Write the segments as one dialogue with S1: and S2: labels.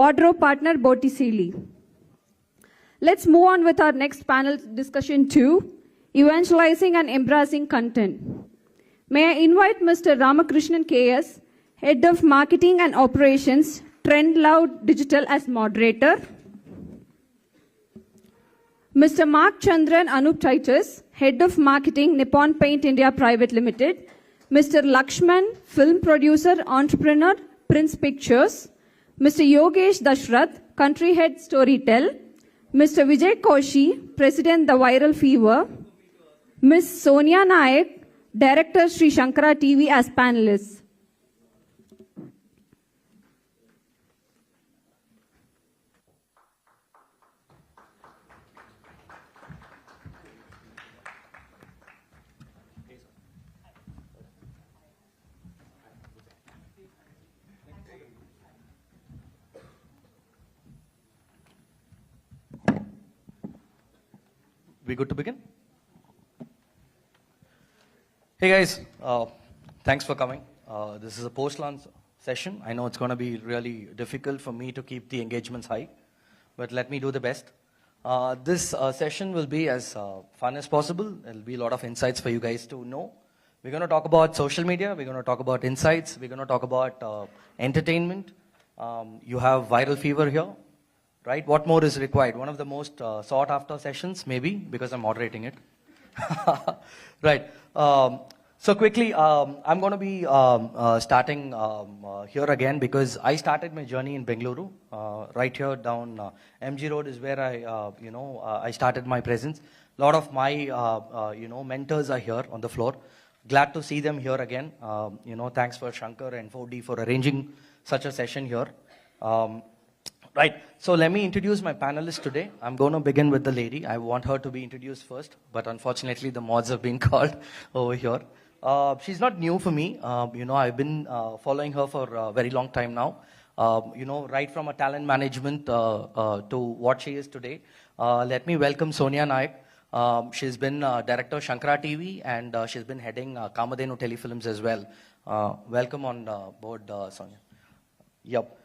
S1: wardrobe partner Botticelli. Let's move on with our next panel discussion 2, evangelizing and embracing content. May I invite Mr. Ramakrishnan KS, Head of Marketing and Operations, Trend Loud Digital as moderator. Mr. Mark Chandran Anup Titus, Head of Marketing, Nippon Paint India Private Limited. Mr. Lakshman, Film Producer, Entrepreneur, Prince Pictures. Mr. Yogesh Dashrath, Country Head Storytel. Mr. Vijay Koshi, President The Viral Fever. Ms. Sonia Nayak, Director Sri Shankara TV as panelists.
S2: We good to begin? Hey guys, thanks for coming. This is a post-launch session. I know it's going to be really difficult for me to keep the engagements high, but let me do the best. This session will be as fun as possible. There'll be a lot of insights for you guys to know. We're going to talk about social media. We're going to talk about insights. We're going to talk about entertainment. You have viral fever here. Right? What more is required? One of the most sought after sessions, maybe, because I'm moderating it. Right. So quickly, I'm going to be starting here again because I started my journey in Bengaluru. Right here down MG Road is where I started my presence. A lot of my, mentors are here on the floor. Glad to see them here again. Thanks for Shankar and 4D for arranging such a session here. Right, so let me introduce my panelists today. I'm going to begin with the lady. I want her to be introduced first, but unfortunately the mods have been called over here. She's not new for me. I've been following her for a very long time now. Right from a talent management to what she is today. Let me welcome Sonia Nayak. She's been director Shankara TV and she's been heading Kamadhenu Telefilms as well. Welcome on board, Sonia. Yep.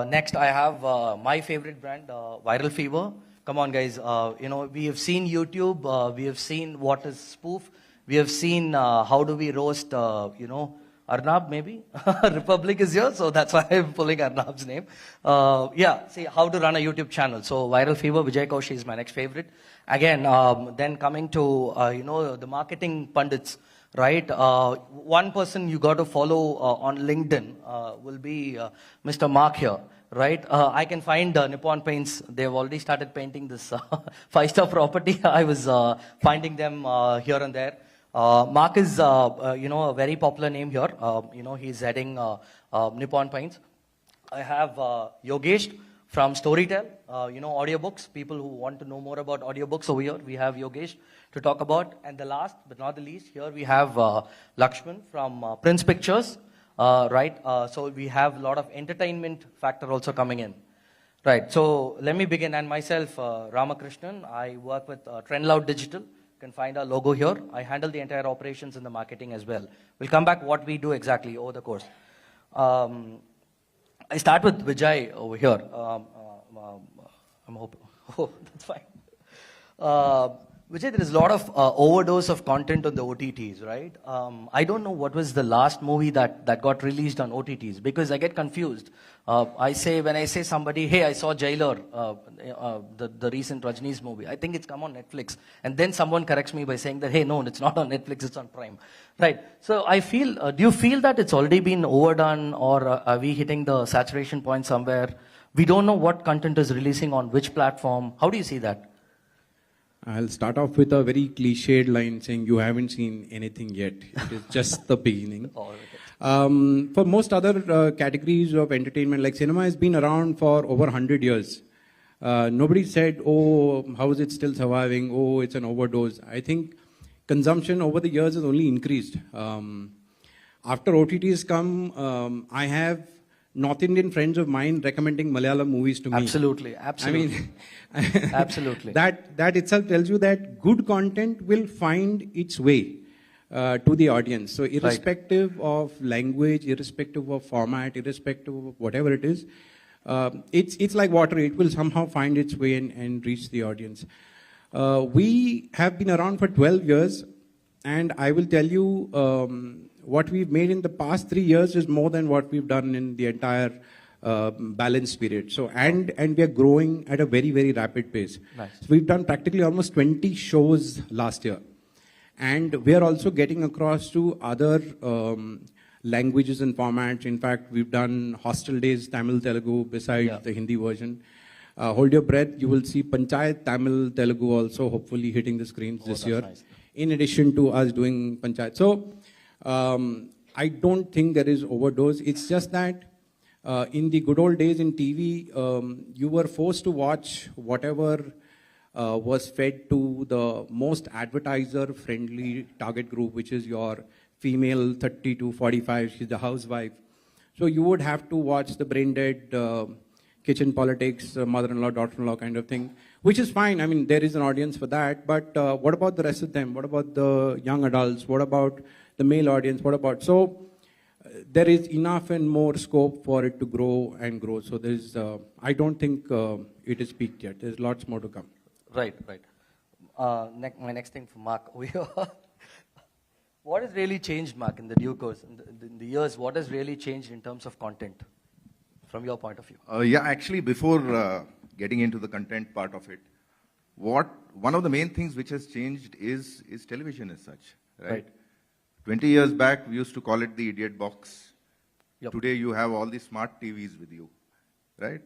S2: Next, I have my favorite brand, Viral Fever. Come on, guys. We have seen YouTube. We have seen what is spoof. We have seen how do we roast, Arnab, maybe? Republic is here, so that's why I'm pulling Arnab's name. See how to run a YouTube channel. So, Viral Fever, Vijay Koshi is my next favorite. Again, then coming to, the marketing pundits. Right, one person you got to follow on LinkedIn will be Mr. Mark here. Right, I can find Nippon Paints. They've already started painting this 5-star property. I was finding them here and there. Mark is a very popular name here. He's heading Nippon Paints. I have Yogesh from Storytel. Audiobooks. People who want to know more about audiobooks over here, we have Yogesh to talk about. And the last but not the least, here we have Lakshman from Prince Pictures, right? So we have a lot of entertainment factor also coming in. Right, so let me begin. And myself, Ramakrishnan, I work with Trend Loud Digital. You can find our logo here. I handle the entire operations and the marketing as well. We'll come back what we do exactly over the course. I start with Vijay over here. I'm hoping, that's fine. Vijay, there is a lot of overdose of content on the OTTs, right? I don't know what was the last movie that got released on OTTs because I get confused. When I say somebody, hey, I saw Jailer, the recent Rajini's movie. I think it's come on Netflix. And then someone corrects me by saying that, hey, no, it's not on Netflix, it's on Prime. Right. So I feel, do you feel that it's already been overdone or are we hitting the saturation point somewhere? We don't know what content is releasing on which platform. How do you see that?
S3: I'll start off with a very cliched line saying you haven't seen anything yet. It is just the beginning. For most other categories of entertainment, like cinema has been around for over 100 years. Nobody said, oh, how is it still surviving? Oh, it's an overdose. I think consumption over the years has only increased. After OTTs come, I have North Indian friends of mine recommending Malayalam movies to me.
S2: Absolutely.
S3: I mean,
S2: absolutely.
S3: That itself tells you that good content will find its way to the audience. So irrespective of language, irrespective of format, irrespective of whatever it is, It's like water. It will somehow find its way and reach the audience. We have been around for 12 years, and I will tell you, what we've made in the past 3 years is more than what we've done in the entire balance period. So, and we are growing at a very, very rapid pace.
S2: Nice.
S3: So we've done practically almost 20 shows last year. And we are also getting across to other languages and formats. In fact, we've done Hostel Days, Tamil, Telugu, besides the Hindi version. Hold your breath, you will see Panchayat, Tamil, Telugu also hopefully hitting the screens this year.
S2: Nice.
S3: In addition to us doing Panchayat. So, I don't think there is overdose. It's just that in the good old days in TV, you were forced to watch whatever was fed to the most advertiser-friendly target group, which is your female 30 to 45, she's the housewife. So you would have to watch the brain-dead kitchen politics, mother-in-law, daughter-in-law kind of thing, which is fine. I mean, there is an audience for that. But what about the rest of them? What about the young adults? What about the male audience? What about... So there is enough and more scope for it to grow and grow. So there is, I don't think it is peaked yet. There's lots more to come.
S2: Right, right. My next thing for Mark. What has really changed, Mark, in the due course, in the years, what has really changed in terms of content, from your point of view?
S4: Yeah, actually, before getting into the content part of it, one of the main things which has changed is television as such, right? 20 years back, we used to call it the idiot box.
S2: Yep.
S4: Today, you have all the smart TVs with you, right?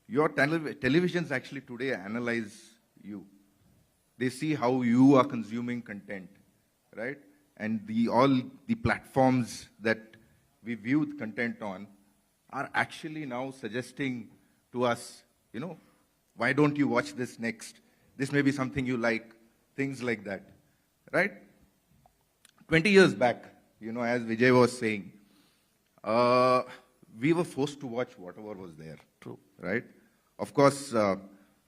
S4: Your televisions actually today analyze you. They see how you are consuming content, right? And all the platforms that we view the content on are actually now suggesting to us, you know, why don't you watch this next? This may be something you like, things like that, right? 20 years back, you know, as Vijay was saying, we were forced to watch whatever was there.
S2: True.
S4: Right? Of course, I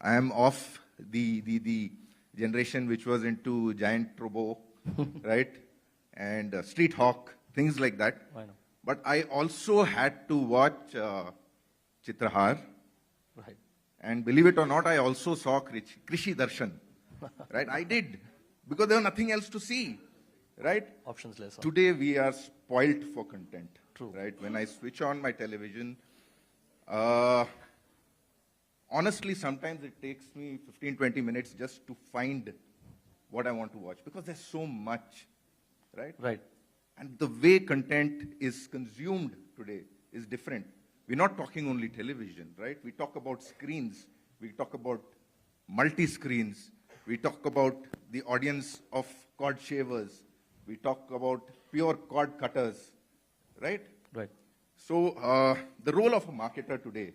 S4: am of the generation which was into Giant Robo, right? And Street Hawk, things like that.
S2: I know.
S4: But I also had to watch Chitrahar.
S2: Right.
S4: And believe it or not, I also saw Krishi Darshan. Right? I did. Because there was nothing else to see. Right?
S2: Options less.
S4: Today we are spoilt for content.
S2: True.
S4: Right? When I switch on my television, honestly, sometimes it takes me 15-20 minutes just to find what I want to watch. Because there's so much. Right?
S2: Right.
S4: And the way content is consumed today is different. We're not talking only television, right? We talk about screens. We talk about multi-screens. We talk about the audience of cord shavers. We talk about pure cord cutters, right?
S2: Right.
S4: So the role of a marketer today,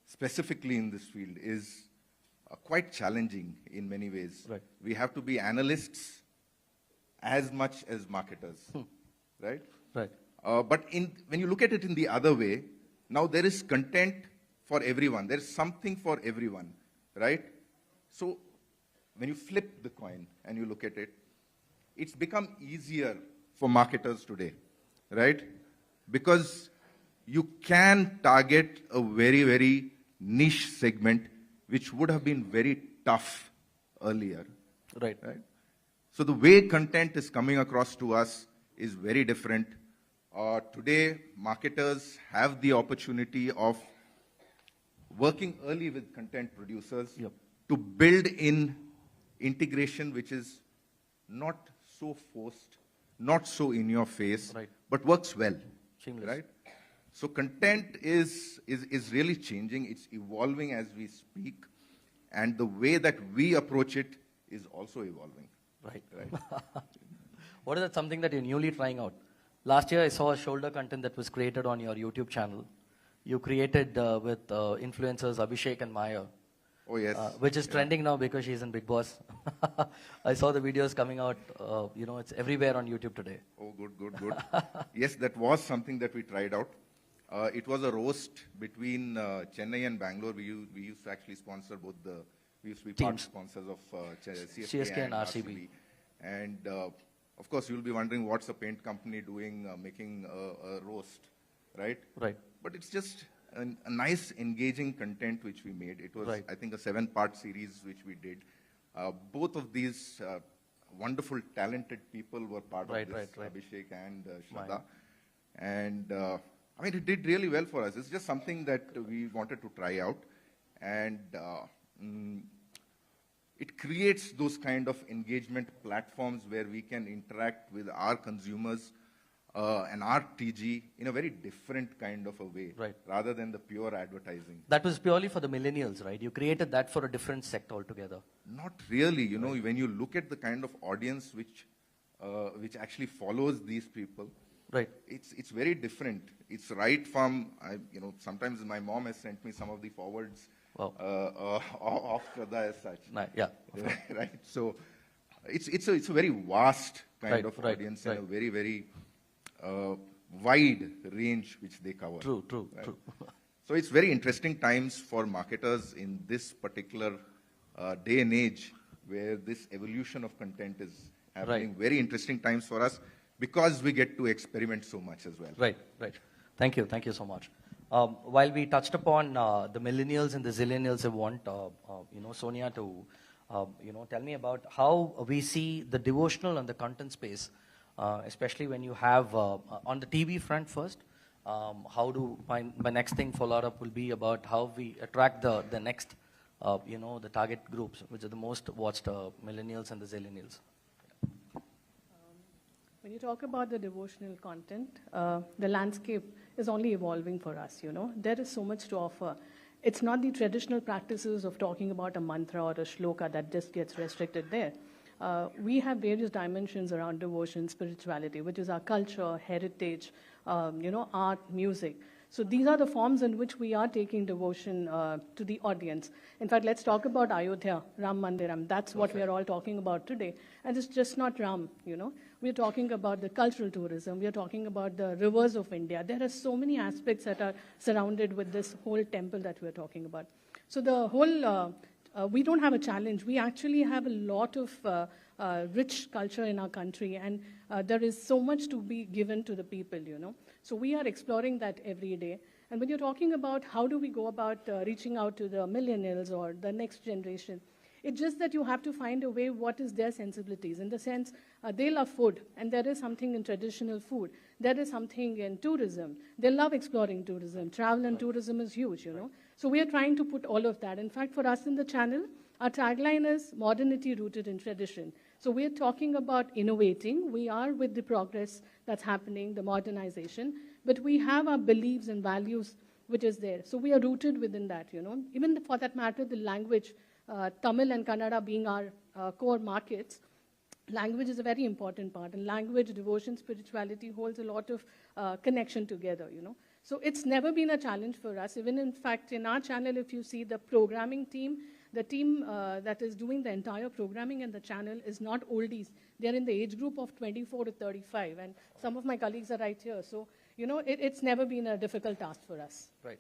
S4: specifically in this field, is quite challenging in many ways.
S2: Right.
S4: We have to be analysts as much as marketers, right?
S2: Right.
S4: But when you look at it in the other way, now there is content for everyone. There is something for everyone, right? So when you flip the coin and you look at it, it's become easier for marketers today, right? Because you can target a very, very niche segment which would have been very tough earlier.
S2: Right.
S4: Right? So the way content is coming across to us is very different. Today, marketers have the opportunity of working early with content producers to build in integration which is not so forced, not so in your face, but works well.
S2: Seamless.
S4: Right? So content is really changing. It's evolving as we speak. And the way that we approach it is also evolving.
S2: Right.
S4: Right.
S2: What is that something that you're newly trying out? Last year, I saw a shoulder content that was created on your YouTube channel. You created with influencers Abhishek and Maya.
S4: Oh, yes.
S2: Which is trending now because she's in Big Boss. I saw the videos coming out. You know, it's everywhere on YouTube today.
S4: Oh, good, good, good. Yes, that was something that we tried out. It was a roast between Chennai and Bangalore. We used to actually sponsor both the... We used to be part sponsors of CSK
S2: and RCB.
S4: And of course, you'll be wondering what's a paint company doing making a roast, right?
S2: Right.
S4: But it's just a nice, engaging content which we made. It was,
S2: Right.
S4: I think, a 7-part series which we did. Both of these wonderful, talented people were part
S2: Right,
S4: of this,
S2: right.
S4: Abhishek and Shraddha. And I mean, it did really well for us. It's just something that we wanted to try out. And it creates those kind of engagement platforms where we can interact with our consumers and our TG in a very different kind of a way,
S2: Right.
S4: rather than the pure advertising.
S2: That was purely for the millennials, right? You created that for a different sect altogether.
S4: Not really, you know, when you look at the kind of audience which actually follows these people,
S2: Right.
S4: it's very different. It's right from, you know, sometimes my mom has sent me some of the forwards
S2: Wow.
S4: of Shraddha as such.
S2: Yeah.
S4: Right. So it's a very vast kind
S2: Right,
S4: of
S2: right,
S4: audience
S2: right.
S4: and a very, very wide range which they cover.
S2: True.
S4: Right. So it's very interesting times for marketers in this particular day and age where this evolution of content is happening.
S2: Right.
S4: Very interesting times for us because we get to experiment so much as well.
S2: Right. Thank you so much. While we touched upon the millennials and the zillennials, I want Sonia to tell me about how we see the devotional and the content space, especially when you have on the TV front first. How do my next thing follow up will be about how we attract the next the target groups, which are the most watched millennials and the zillennials.
S5: When you talk about the devotional content, the landscape is only evolving for us, you know. There is so much to offer. It's not the traditional practices of talking about a mantra or a shloka that just gets restricted there. We have various dimensions around devotion, spirituality, which is our culture, heritage, art, music. So these are the forms in which we are taking devotion to the audience. In fact, let's talk about Ayodhya, Ram Mandiram. That's what we are all talking about today. And it's just not Ram, you know. We're talking about the cultural tourism. We're talking about the rivers of India. There are so many aspects that are surrounded with this whole temple that we're talking about. So the whole, we don't have a challenge. We actually have a lot of rich culture in our country, and there is so much to be given to the people, you know. So we are exploring that every day. And when you're talking about how do we go about reaching out to the millennials or the next generation, it's just that you have to find a way what is their sensibilities. In the sense, they love food, and there is something in traditional food. There is something in tourism. They love exploring tourism. Travel and tourism is huge, you know. So we are trying to put all of that. In fact, for us in the channel, our tagline is modernity rooted in tradition. So we're talking about innovating. We are with the progress that's happening, the modernization, but we have our beliefs and values which is there. So we are rooted within that, you know. Even for that matter, the language, Tamil and Kannada being our core markets, language is a very important part. And language, devotion, spirituality holds a lot of connection together, you know. So it's never been a challenge for us. Even in fact, in our channel, if you see the programming team, the team that is doing the entire programming in the channel is not oldies. They're in the age group of 24 to 35. And some of my colleagues are right here. So, you know, it's never been a difficult task for us.
S2: Right.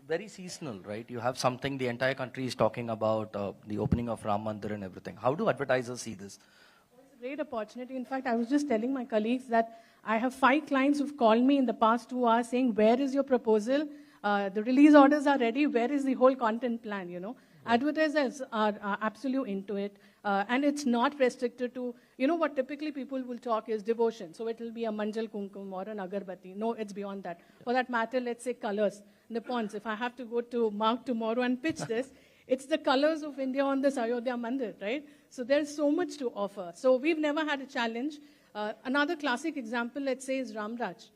S2: Very seasonal, right? You have something the entire country is talking about, the opening of Ram Mandir and everything. How do advertisers see this?
S5: It's a great opportunity. In fact, I was just telling my colleagues that I have 5 clients who've called me in the past 2 hours saying, where is your proposal? The release orders are ready. Where is the whole content plan, you know? Yeah. Advertisers are absolutely into it. And it's not restricted to, you know, what typically people will talk is devotion. So it will be a manjal kumkum or an agarbatti. No, it's beyond that. For that matter, let's say colors, nippons. If I have to go to Mark tomorrow and pitch this, it's the colors of India on this Ayodhya Mandir, right? So there's so much to offer. So we've never had a challenge. Another classic example, let's say, is Ramraj.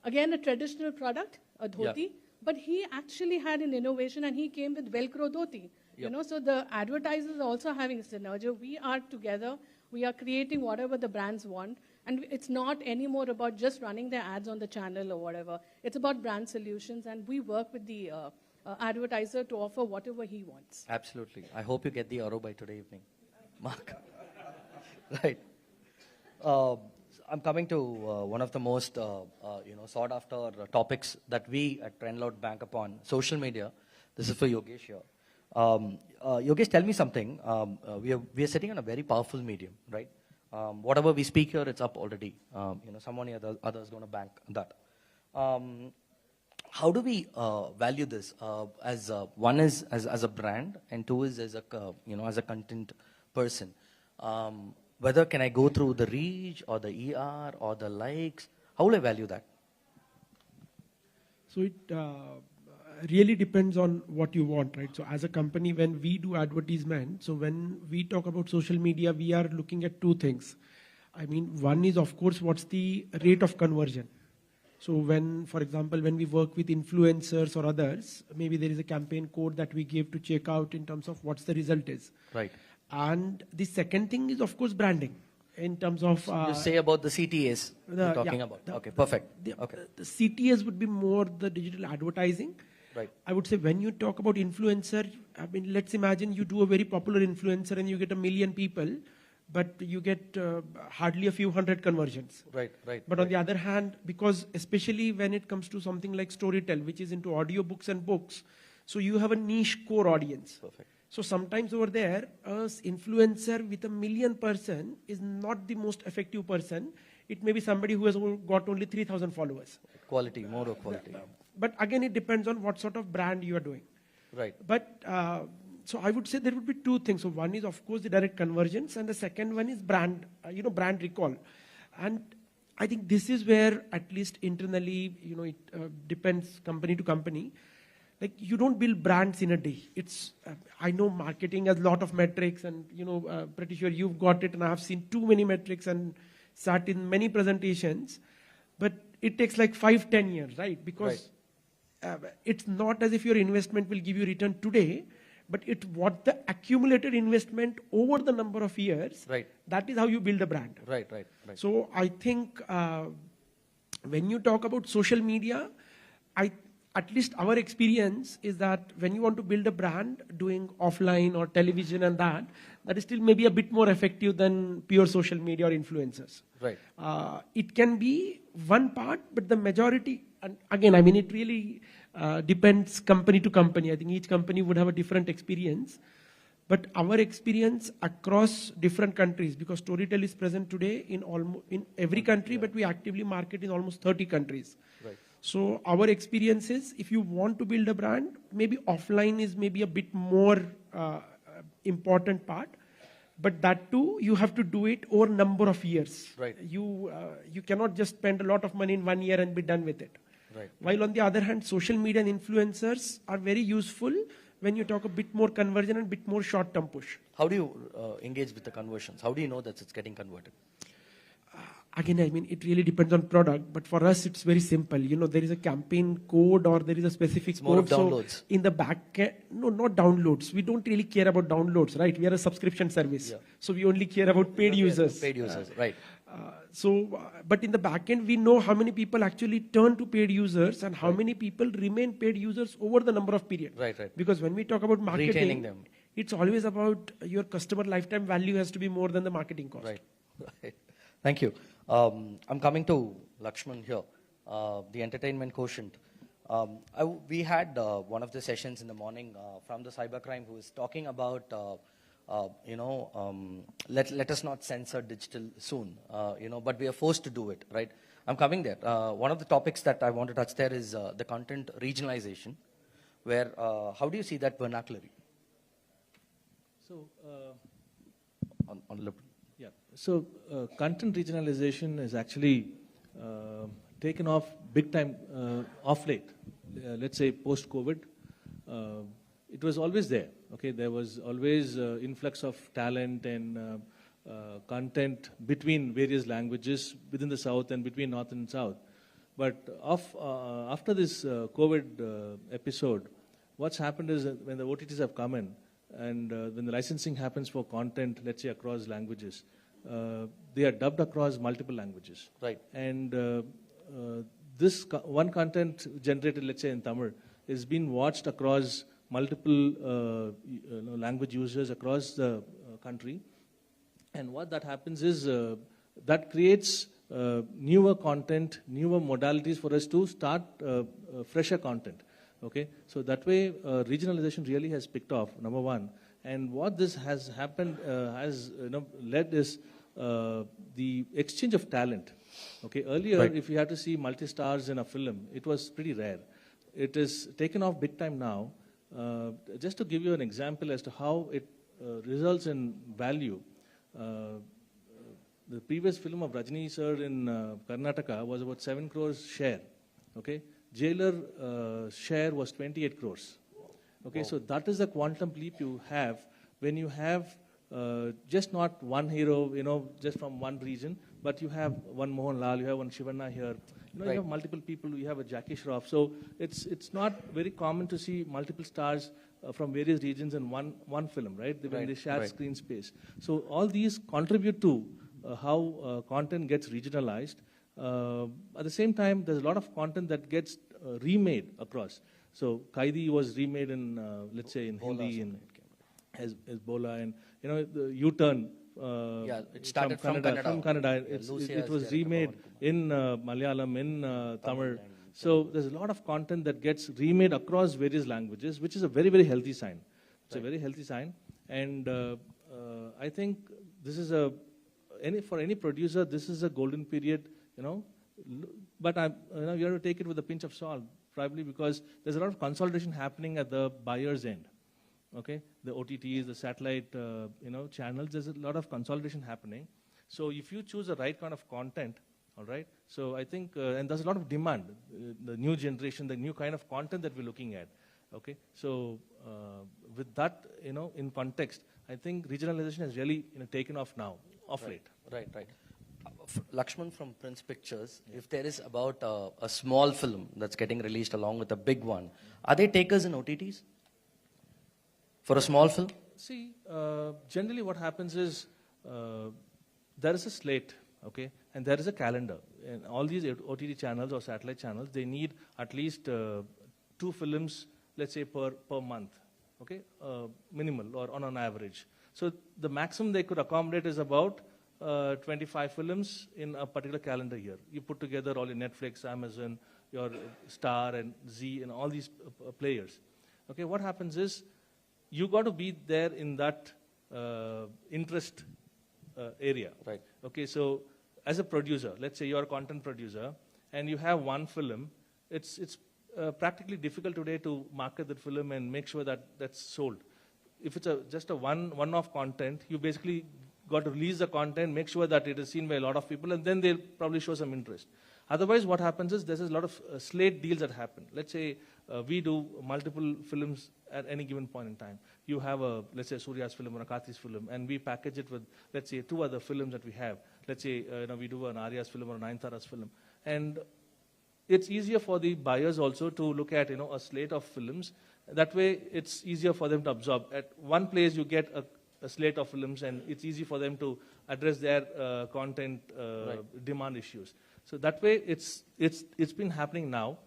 S5: Again, a traditional product, a dhoti. Yeah. But he actually had an innovation, and he came with Velcro dhoti. Yep. You know, so the advertisers are also having a synergy. We are together. We are creating whatever the brands want. And it's not anymore about just running their ads on the channel or whatever. It's about brand solutions, and we work with the advertiser to offer whatever he wants.
S2: Absolutely. I hope you get the arrow by today evening. Mark. Right. I'm coming to one of the most sought after topics that we at Trendload bank upon, social media. This is for Yogesh here. Yogesh, tell me something. We are sitting on a very powerful medium, right? Whatever we speak here, it's up already. Someone or other is going to bank that. how do we value this as one is as a brand and two is as a as a content person? Whether can I go through the reach or the ER or the likes? How will I value that?
S6: So it really depends on what you want, right? So as a company, when we do advertisement, so when we talk about social media, we are looking at two things. I mean, one is, of course, what's the rate of conversion? So when, for example, when we work with influencers or others, maybe there is a campaign code that we give to check out in terms of what's the result is.
S2: Right.
S6: And the second thing is, of course, branding. In terms of...
S2: you say about the CTAs you're talking about. Okay, perfect. Okay.
S6: The CTAs would be more the digital advertising.
S2: Right.
S6: I would say when you talk about influencer, I mean, let's imagine you do a very popular influencer and you get 1 million people, but you get hardly a few hundred conversions.
S2: Right.
S6: But on the other hand, because especially when it comes to something like Storytel, which is into audiobooks and books, so you have a niche core audience.
S2: Perfect.
S6: So sometimes over there, a influencer with 1 million person is not the most effective person. It may be somebody who has got only 3,000 followers.
S2: Quality, more of quality.
S6: But again, it depends on what sort of brand you are doing.
S2: Right.
S6: But so I would say there would be two things. So one is, of course, the direct conversions, and the second one is brand, brand recall. And I think this is where, at least internally, it depends company to company. Like, you don't build brands in a day. It's I know marketing has a lot of metrics, and pretty sure you've got it, and I have seen too many metrics and sat in many presentations. But it takes like 5-10 years, right? Because it's not as if your investment will give you return today, but it's what the accumulated investment over the number of years.
S2: Right.
S6: That is how you build a brand.
S2: Right.
S6: So I think when you talk about social media, at least our experience is that when you want to build a brand, doing offline or television and that is still maybe a bit more effective than pure social media or influencers.
S2: Right.
S6: It can be one part, but the majority, and again, I mean, it really depends company to company. I think each company would have a different experience. But our experience across different countries, because Storytel is present today in every country, but we actively market in almost 30 countries.
S2: Right.
S6: So our experience is, if you want to build a brand, maybe offline is maybe a bit more important part. But that too, you have to do it over a number of years.
S2: Right.
S6: You cannot just spend a lot of money in 1 year and be done with it.
S2: Right.
S6: While on the other hand, social media and influencers are very useful when you talk a bit more conversion and a bit more short-term push.
S2: How do you engage with the conversions? How do you know that it's getting converted?
S6: Again, I mean, it really depends on product, but for us, it's very simple. There is a campaign code or there is a specific code.
S2: More of downloads.
S6: So in the back end, no, not downloads. We don't really care about downloads, right? We are a subscription service. Yeah. So we only care about paid users.
S2: Paid users, right.
S6: But in the back end, we know how many people actually turn to paid users and how many people remain paid users over the number of period.
S2: Right.
S6: Because when we talk about marketing,
S2: retaining them,
S6: it's always about your customer lifetime value has to be more than the marketing cost.
S2: Right. Thank you. I'm coming to Lakshman here, the entertainment quotient. We had one of the sessions in the morning from the cybercrime who was talking about, let us not censor digital soon, but we are forced to do it, right? I'm coming there. One of the topics that I want to touch there is the content regionalization, where how do you see that vernacularly?
S7: So,
S2: on
S7: yeah. So, content regionalization is actually taken off big time off late. Let's say post-COVID, it was always there. Okay, there was always influx of talent and content between various languages within the South and between North and South. But after this COVID episode, what's happened is that when the OTTs have come in, and when the licensing happens for content, let's say across languages, they are dubbed across multiple languages.
S2: Right.
S7: And this one content generated, let's say in Tamil, is being watched across multiple language users across the country. And what that happens is that creates newer content, newer modalities for us to start fresher content. Okay, so that way regionalization really has picked off, number one. And what this has happened has led is the exchange of talent. Okay, earlier if you had to see multi-stars in a film, it was pretty rare. it is taken off big time now. Just to give you an example as to how it results in value, the previous film of Rajni sir in Karnataka was about 7 crores share. Okay, Jailer share was 28 crores. Okay, wow. So that is the quantum leap you have when you have just not one hero, just from one region, but you have one Mohan Lal, you have one Shivanna here. You have multiple people, you have a Jackie Shroff. So it's not very common to see multiple stars from various regions in one film, right? When they share screen space. So all these contribute to how content gets regionalized. At the same time, there's a lot of content that gets remade across. So Kaidi was remade in, let's say, in Hindi, as Bola, and the U-turn.
S2: It started from Kannada.
S7: It was remade in Malayalam, in Tamil. So there's a lot of content that gets remade across various languages, which is a very, very healthy sign. It's a very healthy sign, and I think this is for any producer, this is a golden period, But you have to take it with a pinch of salt, probably because there's a lot of consolidation happening at the buyer's end. Okay, the OTTs, the satellite, channels. There's a lot of consolidation happening. So if you choose the right kind of content, all right. So I think, and there's a lot of demand. The new generation, the new kind of content that we're looking at. Okay, so with that, in context, I think regionalization has really taken off now, off late.
S2: Right. Lakshman from Prince Pictures, if there is about a small film that's getting released along with a big one, are they takers in OTTs? For a small film?
S7: See, generally what happens is there is a slate, okay, and there is a calendar. And all these OTT channels or satellite channels, they need at least 2 films, let's say, per month, okay, minimal or on an average. So the maximum they could accommodate is about 25 films in a particular calendar year. You put together all your Netflix, Amazon, your Star and Z and all these players. Okay, what happens is, you got to be there in that interest area.
S2: Right.
S7: Okay, so as a producer, let's say you're a content producer, and you have one film, it's practically difficult today to market that film and make sure that that's sold. If it's just a one-off content, you basically got to release the content, make sure that it is seen by a lot of people, and then they'll probably show some interest. Otherwise, what happens is there's a lot of slate deals that happen. Let's say we do multiple films at any given point in time. You have let's say, Surya's film or a Karti's film, and we package it with, let's say, 2 other films that we have. Let's say, we do an Arya's film or a Nayanthara's film. And it's easier for the buyers also to look at, a slate of films. That way, it's easier for them to absorb. At one place, you get a slate of films, and it's easy for them to address their content demand issues. So that way, it's been happening now.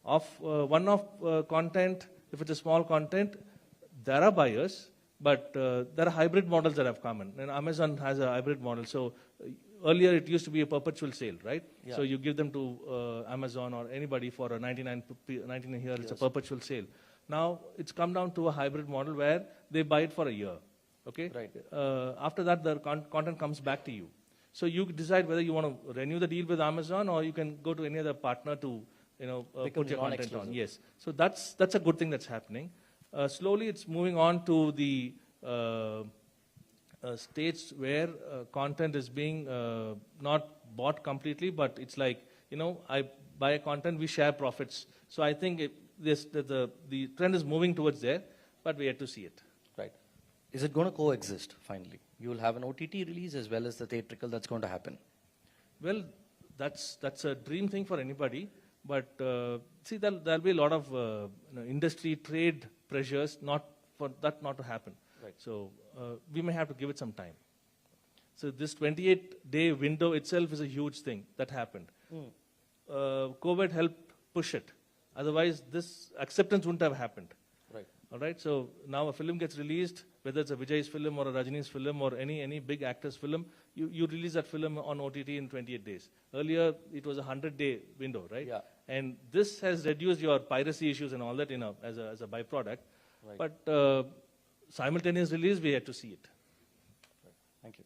S7: Of one-off content, if it's a small content, there are buyers, but there are hybrid models that have come in. And Amazon has a hybrid model. So earlier, it used to be a perpetual sale, right? Yeah. So you give them to Amazon or anybody for a 99 here, it's a perpetual sale. Now, it's come down to a hybrid model where they buy it for a year. Okay?
S2: Right.
S7: After that, the content comes back to you. So you decide whether you want to renew the deal with Amazon, or you can go to any other partner to put your content on. Yes. So that's a good thing that's happening. Slowly, it's moving on to the states where content is being not bought completely, but it's like, I buy a content, we share profits. So I think the trend is moving towards there, but we yet to see it.
S2: Right. Is it going to coexist finally? You will have an OTT release as well as the theatrical that's going to happen.
S7: Well, that's a dream thing for anybody. But see, there'll be a lot of industry trade pressures not to happen.
S2: Right.
S7: So we may have to give it some time. So this 28-day window itself is a huge thing that happened. COVID helped push it. Otherwise, this acceptance wouldn't have happened.
S2: Right.
S7: All right. So now a film gets released, whether it's a Vijay's film or a Rajini's film or any big actor's film, you release that film on OTT in 28 days. Earlier, it was a 100-day window, right?
S2: Yeah.
S7: And this has reduced your piracy issues and all that, as a byproduct.
S2: Right.
S7: But simultaneous release, we had to see it.
S2: Right. Thank you.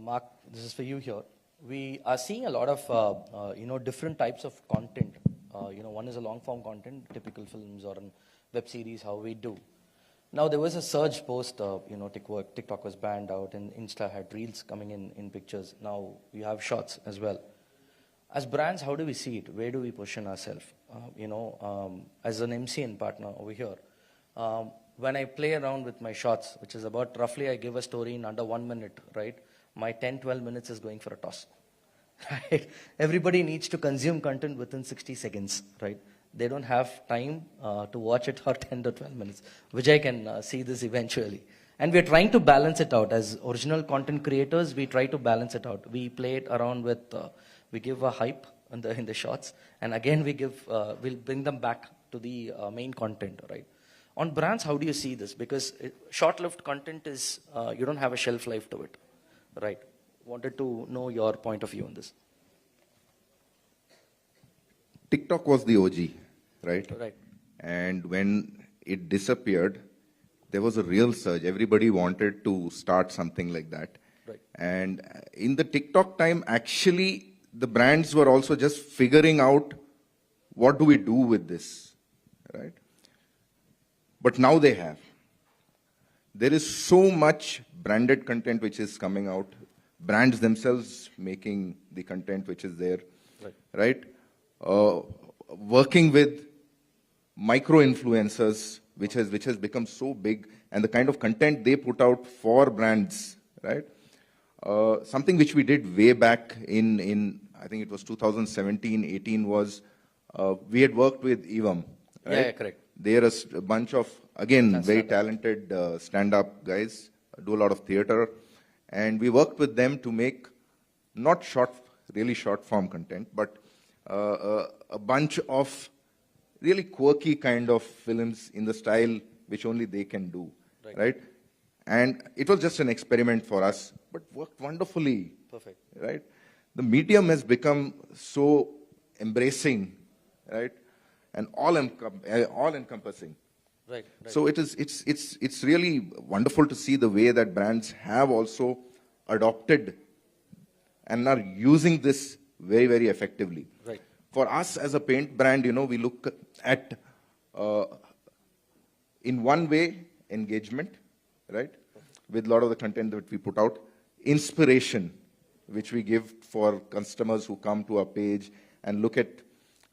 S2: Mark, this is for you here. We are seeing a lot of, different types of content One is a long form content, typical films or web series, how we do. Now there was a surge post, TikTok was banned out and Insta had reels coming in pictures. Now you have shorts as well. As brands, how do we see it? Where do we position ourselves? As an MC and partner over here, when I play around with my shots, which is about roughly I give a story in under 1 minute, right? My 10-12 minutes is going for a toss. Right? Everybody needs to consume content within 60 seconds, right? They don't have time to watch it for 10 to 12 minutes. Vijay can see this eventually. And we're trying to balance it out. As original content creators, we try to balance it out. We play it around with, we give a hype in the shots, and again we'll bring them back to the main content, right? On brands, how do you see this? Because short-lived content is, you don't have a shelf life to it, right? Wanted to know your point of view on this.
S4: TikTok was the OG, right?
S2: Right.
S4: And when it disappeared, there was a real surge. Everybody wanted to start something like that.
S2: Right.
S4: And in the TikTok time, actually, the brands were also just figuring out what do we do with this, right? But now they have. There is so much branded content which is coming out. Brands themselves making the content which is there, right? Working with micro-influencers, which has become so big, and the kind of content they put out for brands, right? Something which we did way back in I think it was 2017-18 was, we had worked with Evam, right?
S2: Yeah, correct.
S4: They're a bunch of, again, very talented stand-up guys, do a lot of theater, and we worked with them to make not really short-form content, but a bunch of really quirky kind of films in the style which only they can do, right? And it was just an experiment for us, but worked wonderfully.
S2: Perfect.
S4: Right? The medium has become so embracing, right? And all-encompassing.
S2: Right.
S4: So it's really wonderful to see the way that brands have also adopted and are using this very, very effectively.
S2: Right.
S4: For us as a paint brand, we look at, in one way, engagement, right? With a lot of the content that we put out. Inspiration, which we give for customers who come to our page and look at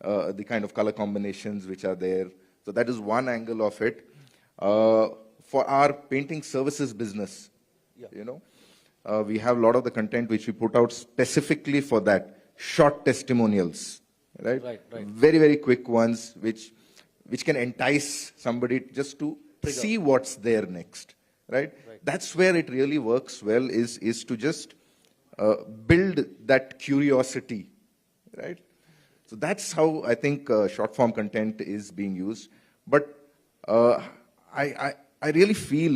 S4: the kind of color combinations which are there. So that is one angle of it. For our painting services business, we have a lot of the content which we put out specifically for that. Short testimonials, right? Very, very quick ones which can entice somebody just to see what's there next, right? That's where it really works well, is to just build that curiosity, right? So that's how I think short form content is being used. But I really feel,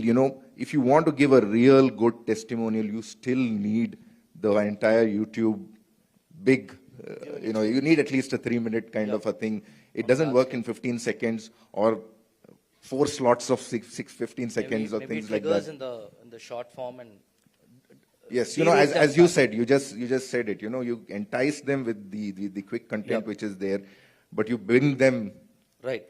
S4: if you want to give a real good testimonial, you still need the entire YouTube big, you need at least a 3-minute kind of a thing. It doesn't work in 15 seconds or 4 slots of 15 seconds or things like that.
S2: In the short form and
S4: yes, as you said, you just said it. You entice them with the quick content which is there, but you bring them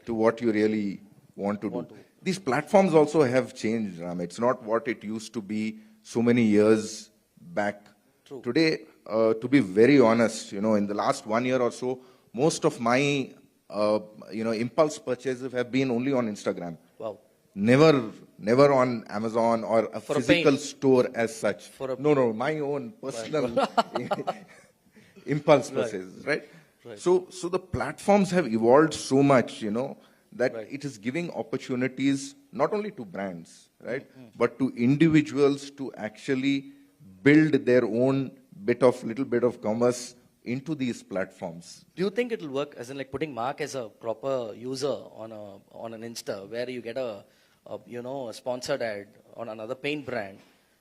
S4: to what you really want to do. These platforms also have changed, Ram. It's not what it used to be so many years back.
S2: True.
S4: Today, to be very honest, in the last 1 year or so, most of my impulse purchases have been only on Instagram.
S2: Wow.
S4: Never on Amazon or a physical store as such. No, my own personal impulse purchases, right? So the platforms have evolved so much, that it is giving opportunities not only to brands, right, but to individuals to actually build their own little bit of commerce into these platforms.
S2: Do you think it will work, as in like putting Mark as a proper user on an Insta, where you get a sponsored ad on another paint brand?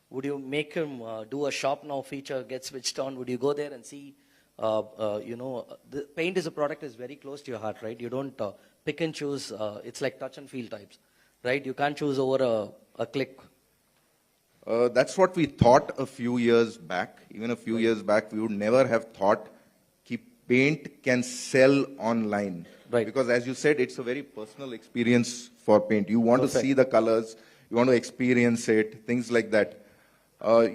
S2: Would you make him do a shop now feature, get switched on? Would you go there and see, the paint is a product is very close to your heart, right? You don't pick and choose. It's like touch and feel types, right? You can't choose over a click.
S4: That's what we thought a few years back. Even a few years back, we would never have thought paint can sell online.
S2: Right.
S4: Because as you said, it's a very personal experience for paint. You want
S2: Perfect.
S4: to see the colors, you want to experience it, things like that.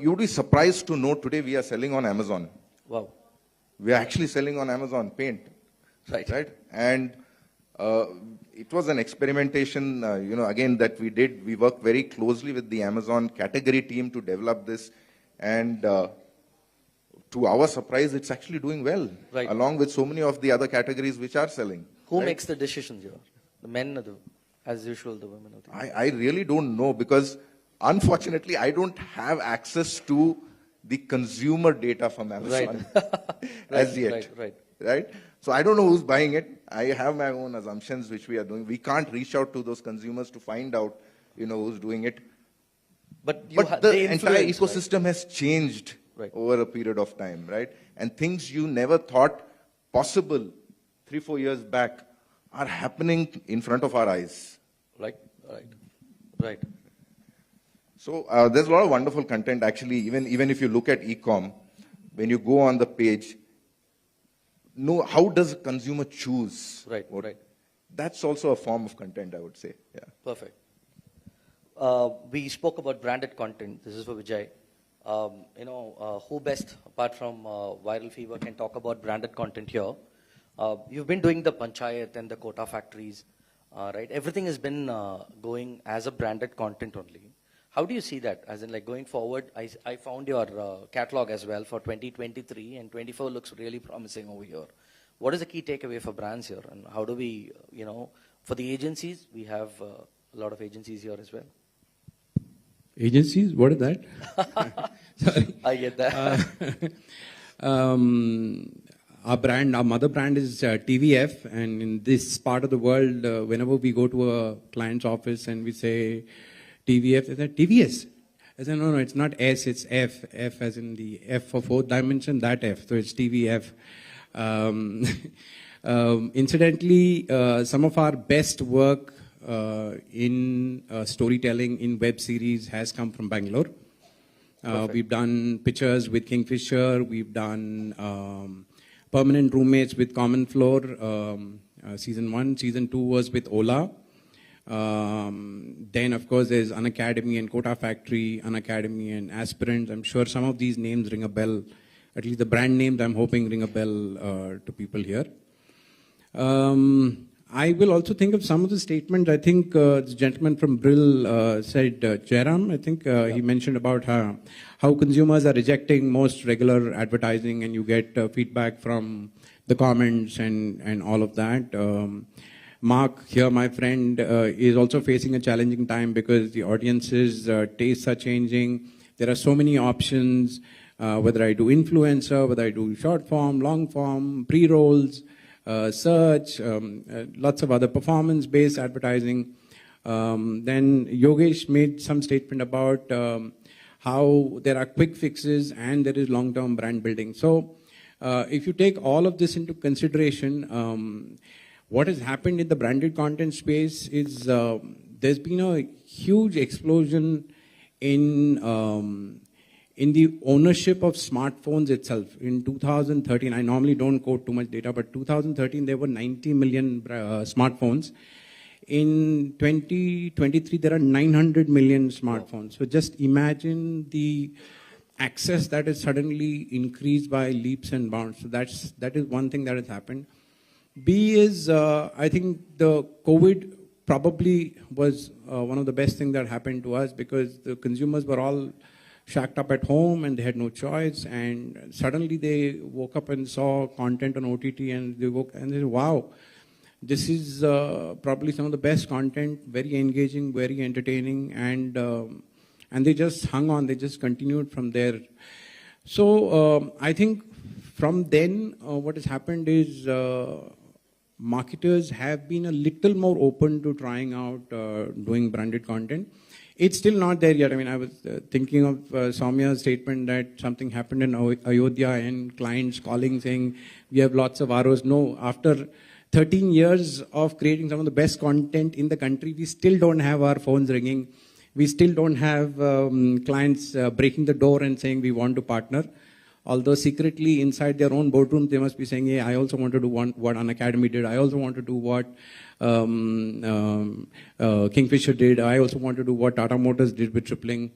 S4: You would be surprised to know today we are selling on Amazon.
S2: Wow.
S4: We are actually selling on Amazon paint.
S2: Right.
S4: Right? And it was an experimentation, again, that we did. We worked very closely with the Amazon category team to develop this. And to our surprise, it's actually doing well,
S2: Right.
S4: along with so many of the other categories which are selling.
S2: Who
S4: right?
S2: makes the decisions here? The men or as usual, the women or the...
S4: I really don't know, because unfortunately, I don't have access to the consumer data from Amazon as yet. Right? So I don't know who's buying it. I have my own assumptions which we are doing. We can't reach out to those consumers to find out, who's doing it.
S2: But
S4: the entire ecosystem has changed
S2: Right.
S4: over a period of time, right? And things you never thought possible 3-4 years back are happening in front of our eyes.
S2: Right.
S4: So there's a lot of wonderful content actually, even if you look at e-com, when you go on the page, how does a consumer choose?
S2: Right.
S4: That's also a form of content, I would say. Yeah.
S2: Perfect. We spoke about branded content. This is for Vijay. Who best, apart from Viral Fever, can talk about branded content here? You've been doing the Panchayat and the quota factories, right? Everything has been going as a branded content only. How do you see that? As in, like, going forward, I found your catalog as well for 2023, and 24 looks really promising over here. What is the key takeaway for brands here? And how do we, for the agencies, we have a lot of agencies here as well.
S3: Agencies? What is that? Sorry.
S2: I get that.
S3: Our mother brand is TVF, and in this part of the world, whenever we go to a client's office and we say TVF, they say TVS. I say, no, it's not S, it's F. F as in the F for fourth dimension, that F. So it's TVF. Incidentally, some of our best work in storytelling in web series has come from Bangalore. We've done pictures with Kingfisher. We've done permanent roommates with Common Floor. Season 1. Season 2 was with Ola. Then, of course, there's Unacademy and Quota Factory, Unacademy and Aspirant. I'm sure some of these names ring a bell. At least the brand names, I'm hoping, ring a bell to people here. I will also think of some of the statements. I think this gentleman from Brill said, Jairam, I think he mentioned about how consumers are rejecting most regular advertising, and you get feedback from the comments and all of that. Mark here, my friend, is also facing a challenging time because the audience's tastes are changing. There are so many options, whether I do influencer, whether I do short form, long form, pre-rolls, search, lots of other performance-based advertising. Then Yogesh made some statement about how there are quick fixes and there is long-term brand building. So if you take all of this into consideration, what has happened in the branded content space is there's been a huge explosion in the ownership of smartphones itself. In 2013, I normally don't quote too much data, but 2013 there were 90 million smartphones. In 2023, there are 900 million smartphones. So just imagine the access that is suddenly increased by leaps and bounds. So that is one thing that has happened. B is, I think the COVID probably was one of the best things that happened to us, because the consumers were all shacked up at home and they had no choice, and suddenly they woke up and saw content on OTT, and they said, wow, this is probably some of the best content, very engaging, very entertaining, and they just hung on, they just continued from there. So I think from then what has happened is marketers have been a little more open to trying out doing branded content. It's still not there yet. I mean, I was thinking of Soumya's statement that something happened in Ayodhya and clients calling saying, we have lots of ROs. No, after 13 years of creating some of the best content in the country, we still don't have our phones ringing. We still don't have clients breaking the door and saying we want to partner. Although secretly inside their own boardroom, they must be saying, hey, I also want to do what Unacademy did. I also want to do what Kingfisher did. I also want to do what Tata Motors did with tripling.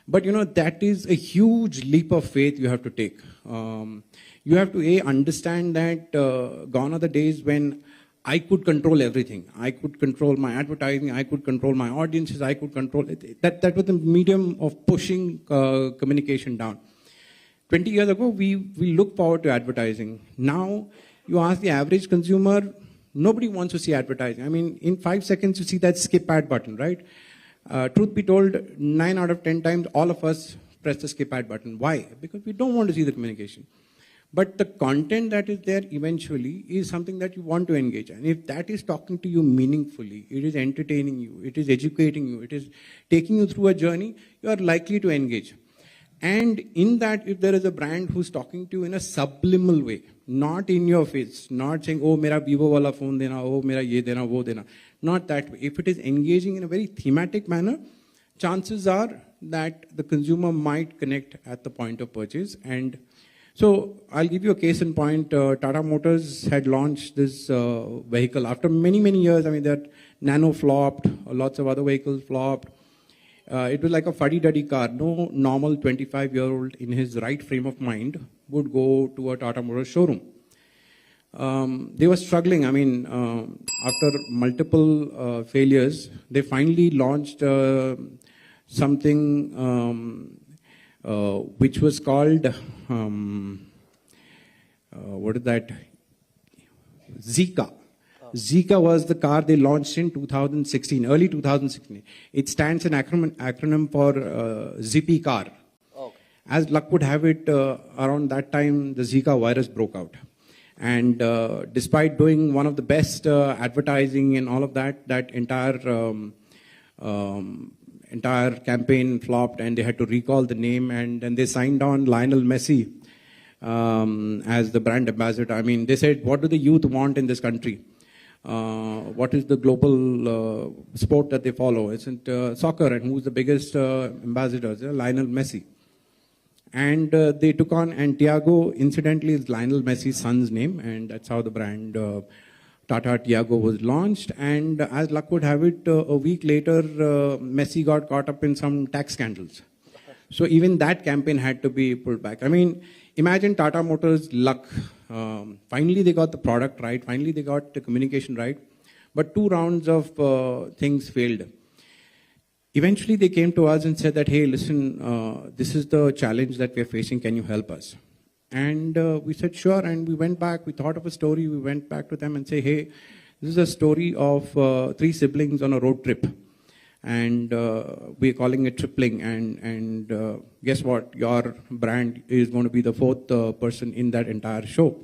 S3: But that is a huge leap of faith you have to take. You have to understand that gone are the days when I could control everything. I could control my advertising. I could control my audiences. I could control it. That was the medium of pushing communication down. 20 years ago, we looked forward to advertising. Now, you ask the average consumer, nobody wants to see advertising. I mean, in 5 seconds, you see that skip ad button, right? Truth be told, 9 out of 10 times, all of us press the skip ad button. Why? Because we don't want to see the communication. But the content that is there eventually is something that you want to engage. And if that is talking to you meaningfully, it is entertaining you, it is educating you, it is taking you through a journey, you are likely to engage. And in that, if there is a brand who's talking to you in a subliminal way, not in your face, not saying, oh, mera Vivo wala phone dena, oh, mera ye dena, wo dena. Not that way. If it is engaging in a very thematic manner, chances are that the consumer might connect at the point of purchase. And so I'll give you a case in point. Tata Motors had launched this vehicle after many, many years. I mean, that Nano flopped, lots of other vehicles flopped. It was like a fuddy-duddy car. No normal 25-year-old in his right frame of mind would go to a Tata Motors showroom. They were struggling. I mean, after multiple failures, they finally launched something which was called, what is that? Zika. Zika was the car they launched in 2016, early 2016. It stands an acronym for Zippy car. Okay. As luck would have it, around that time, the Zika virus broke out. And despite doing one of the best advertising and all of that, that entire campaign flopped, and they had to recall the name, and then they signed on Lionel Messi as the brand ambassador. I mean, they said, what do the youth want in this country? What is the global sport that they follow? Isn't soccer, and who's the biggest ambassador? Lionel Messi. And they took on, and Tiago, incidentally, is Lionel Messi's son's name, and that's how the brand Tata Tiago was launched. And as luck would have it, a week later, Messi got caught up in some tax scandals. So even that campaign had to be pulled back. I mean, imagine Tata Motors' luck. Finally, they got the product right. Finally, they got the communication right. But 2 rounds of things failed. Eventually, they came to us and said that, hey, listen, this is the challenge that we're facing. Can you help us? And we said, sure. And we went back. We thought of a story. We went back to them and say, hey, this is a story of 3 siblings on a road trip. And we're calling it tripling. And guess what? Your brand is going to be the 4th person in that entire show.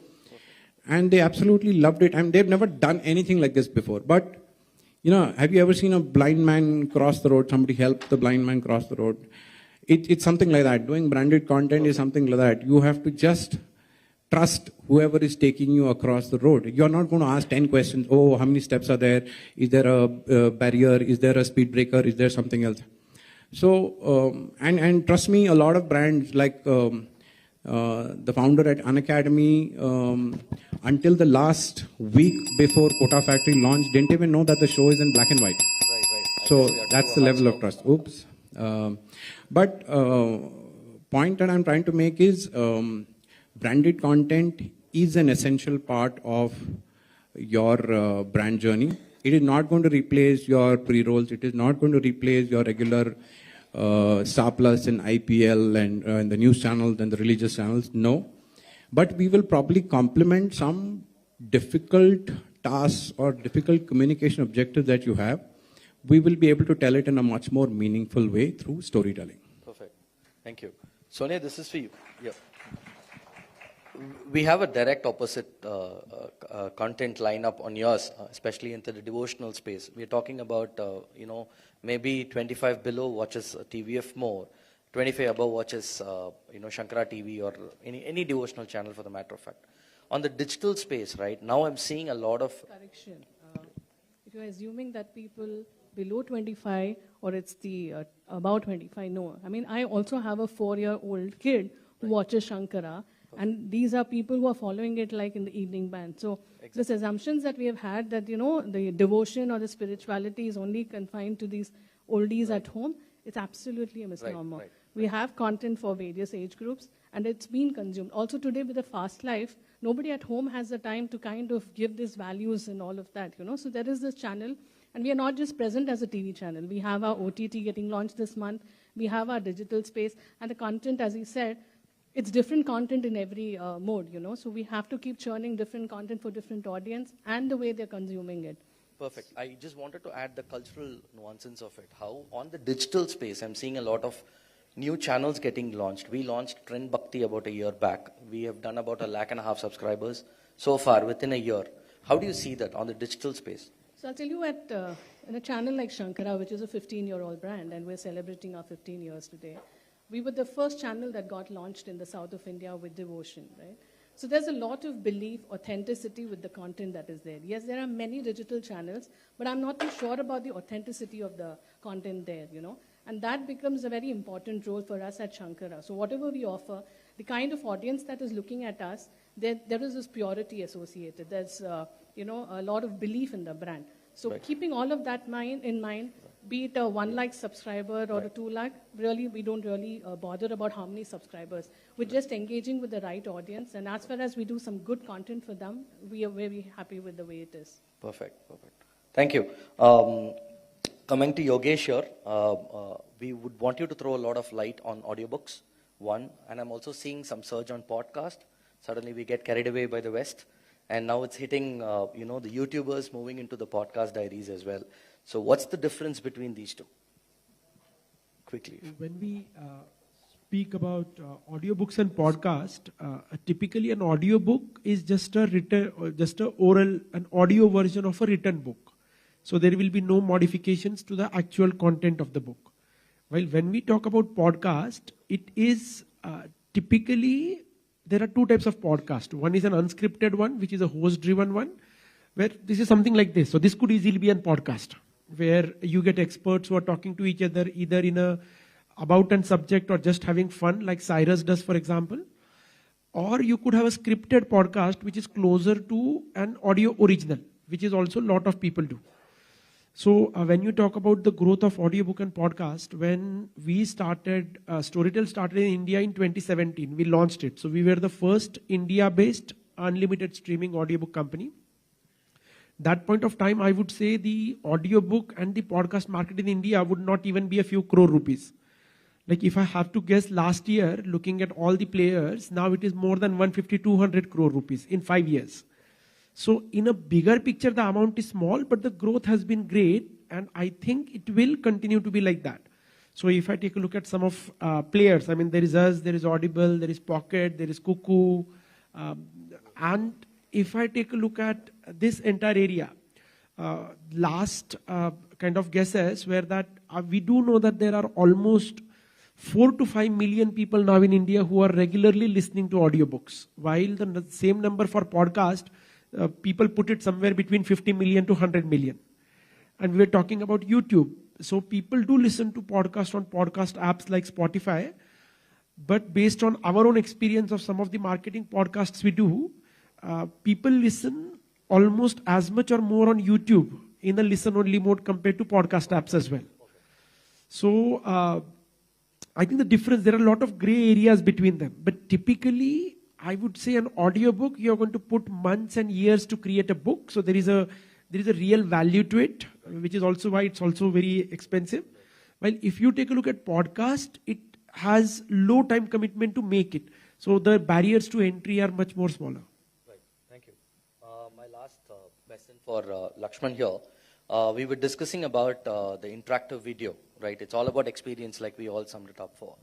S3: And they absolutely loved it. And they've never done anything like this before. But have you ever seen a blind man cross the road? Somebody help the blind man cross the road. It's something like that. Doing branded content is something like that. You have to just trust whoever is taking you across the road. You're not going to ask 10 questions. Oh, how many steps are there? Is there a barrier? Is there a speed breaker? Is there something else? So, and trust me, a lot of brands like the founder at Unacademy, until the last week before Kota Factory launched, didn't even know that the show is in black and white.
S2: Right.
S3: So that's the level of trust. Oops. But point that I'm trying to make is branded content is an essential part of your brand journey. It is not going to replace your pre-rolls. It is not going to replace your regular Star Plus and IPL and the news channels and the religious channels. No. But we will probably complement some difficult tasks or difficult communication objectives that you have. We will be able to tell it in a much more meaningful way through storytelling.
S2: Perfect. Thank you. Sonia, this is for you. Yeah. We have a direct opposite content lineup on yours, especially into the devotional space. We're talking about, maybe 25 below watches TVF more, 25 above watches, Shankara TV or any devotional channel for the matter of fact. On the digital space, right, now I'm seeing a lot of...
S5: Correction. If you're assuming that people below 25 or it's the about 25, no. I mean, I also have a 4-year-old kid watches Shankara. And these are people who are following it like in the evening band. So this assumptions that we have had that, the devotion or the spirituality is only confined to these oldies at home, it's absolutely a misnomer. We have content for various age groups and it's been consumed. Also today with the fast life, nobody at home has the time to kind of give these values and all of that, So there is this channel and we are not just present as a TV channel. We have our OTT getting launched this month. We have our digital space and the content, as he said, it's different content in every mode, So we have to keep churning different content for different audience and the way they're consuming it.
S2: Perfect. I just wanted to add the cultural nuances of it. How on the digital space, I'm seeing a lot of new channels getting launched. We launched Trend Bhakti about a year back. We have done about 1.5 lakh subscribers so far within a year. How do you see that on the digital space?
S5: So I'll tell you in a channel like Shankara, which is a 15-year-old brand, and we're celebrating our 15 years today, we were the first channel that got launched in the south of India with devotion, right? So there's a lot of belief, authenticity with the content that is there. Yes, there are many digital channels, but I'm not too sure about the authenticity of the content there, And that becomes a very important role for us at Shankara. So whatever we offer, the kind of audience that is looking at us, there is this purity associated. There's, a lot of belief in the brand. So keeping all of that in mind, be it a 1 lakh subscriber or a 2 lakh, really, we don't really bother about how many subscribers. We're just engaging with the right audience. And as far as we do some good content for them, we are very happy with the way it is.
S2: Perfect. Thank you. Coming to Yogesh here, we would want you to throw a lot of light on audiobooks, one. And I'm also seeing some surge on podcast. Suddenly we get carried away by the West. And now it's hitting, the YouTubers moving into the podcast diaries as well. So what's the difference between these two? Quickly.
S6: When we speak about audiobooks and podcast, typically an audiobook is just a an audio version of a written book. So there will be no modifications to the actual content of the book. While when we talk about podcast, it is typically, there are two types of podcast. One is an unscripted one, which is a host-driven one, where this is something like this. So this could easily be a podcast, where you get experts who are talking to each other either in a about and subject or just having fun, like Cyrus does, for example. Or you could have a scripted podcast, which is closer to an audio original, which is also a lot of people do. So when you talk about the growth of audiobook and podcast, when we started, Storytel started in India in 2017, we launched it. So we were the first India-based unlimited streaming audiobook company. That point of time, I would say the audiobook and the podcast market in India would not even be a few crore rupees. Like if I have to guess, last year, looking at all the players, now it is more than 150-200 crore rupees in 5 years. So in a bigger picture, the amount is small, but the growth has been great. And I think it will continue to be like that. So if I take a look at some of players, I mean, there is us, there is Audible, there is Pocket, there is Cuckoo. And if I take a look at this entire area, last kind of guesses were that we do know that there are almost 4 to 5 million people now in India who are regularly listening to audiobooks, while the same number for podcast, people put it somewhere between 50 million to 100 million. And we're talking about YouTube. So people do listen to podcasts on podcast apps like Spotify. But based on our own experience of some of the marketing podcasts we do, people listen almost as much or more on YouTube in a listen-only mode compared to podcast apps as well. So I think the difference, there are a lot of gray areas between them. But typically, I would say an audiobook, you're going to put months and years to create a book. So there is a real value to it, which is also why it's also very expensive. While if you take a look at podcast, it has low time commitment to make it. So the barriers to entry are much more smaller.
S2: Right, thank you. My last question for Lakshman here. We were discussing about the interactive video, right? It's all about experience like we all summed it up for.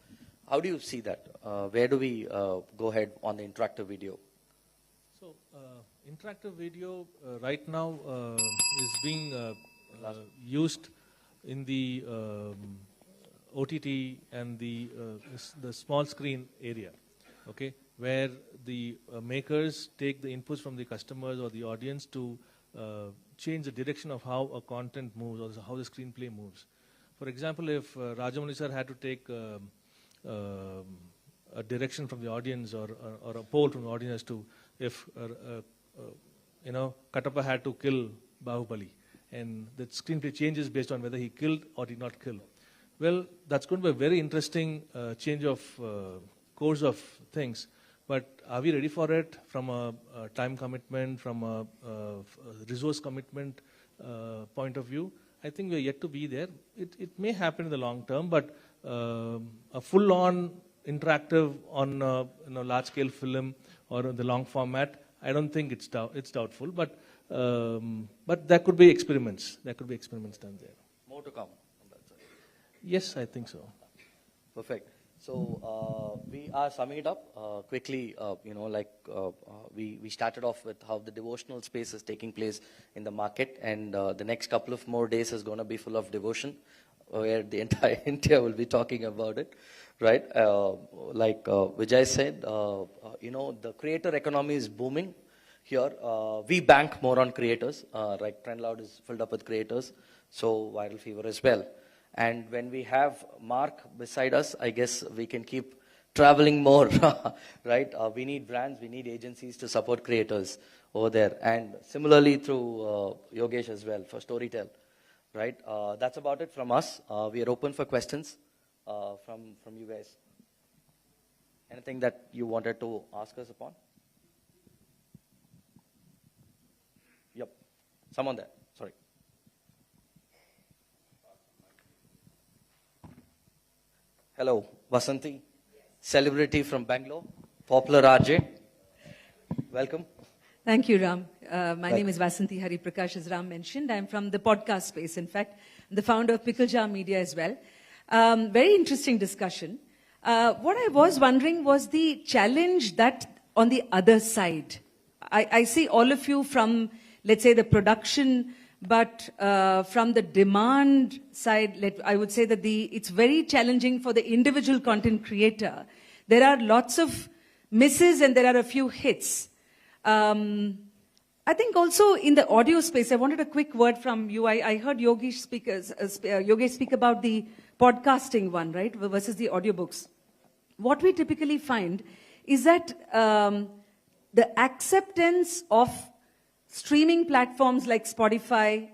S2: How do you see that? Where do we go ahead on the interactive video?
S7: So, interactive video right now is being used in the OTT and the small screen area, okay, where the makers take the inputs from the customers or the audience to change the direction of how a content moves or how the screenplay moves. For example, if Rajamouli sir had to take a direction from the audience or a poll from the audience as to if, Katappa had to kill Bahubali. And the screenplay changes based on whether he killed or did not kill. Well, that's going to be a very interesting change of course of things. But are we ready for it from a time commitment, from a resource commitment point of view? I think we're yet to be there. It may happen in the long term, but a full-on interactive on large-scale film or the long format, I don't think it's doubtful. But there could be experiments. There could be experiments done there.
S2: More to come on that side.
S7: Yes, I think so.
S2: Perfect. So we are summing it up quickly. We started off with how the devotional space is taking place in the market, and the next couple of more days is going to be full of devotion, where the entire India will be talking about it, right? Like Vijay said, the creator economy is booming here. We bank more on creators, like Trendloud is filled up with creators, so Viral Fever as well. And when we have Mark beside us, I guess we can keep traveling more, right? We need brands, we need agencies to support creators over there. And similarly through Yogesh as well for Storytel, right? That's about it from us. We are open for questions from you guys. Anything that you wanted to ask us upon? Yep, someone there, sorry. Hello, Vasanti, celebrity from Bangalore, popular RJ. Welcome.
S8: Thank you, Ram. My name is Vasanti Hariprakash, as Ram mentioned. I'm from the podcast space. In fact, I'm the founder of Pickle Jar Media as well. Very interesting discussion. What I was wondering was the challenge that on the other side. I see all of you from, let's say, the production, but from the demand side, I would say that it's very challenging for the individual content creator. There are lots of misses and there are a few hits. I think also in the audio space, I wanted a quick word from you. I heard Yogesh speak about the podcasting one, right, versus the audiobooks. What we typically find is that the acceptance of streaming platforms like Spotify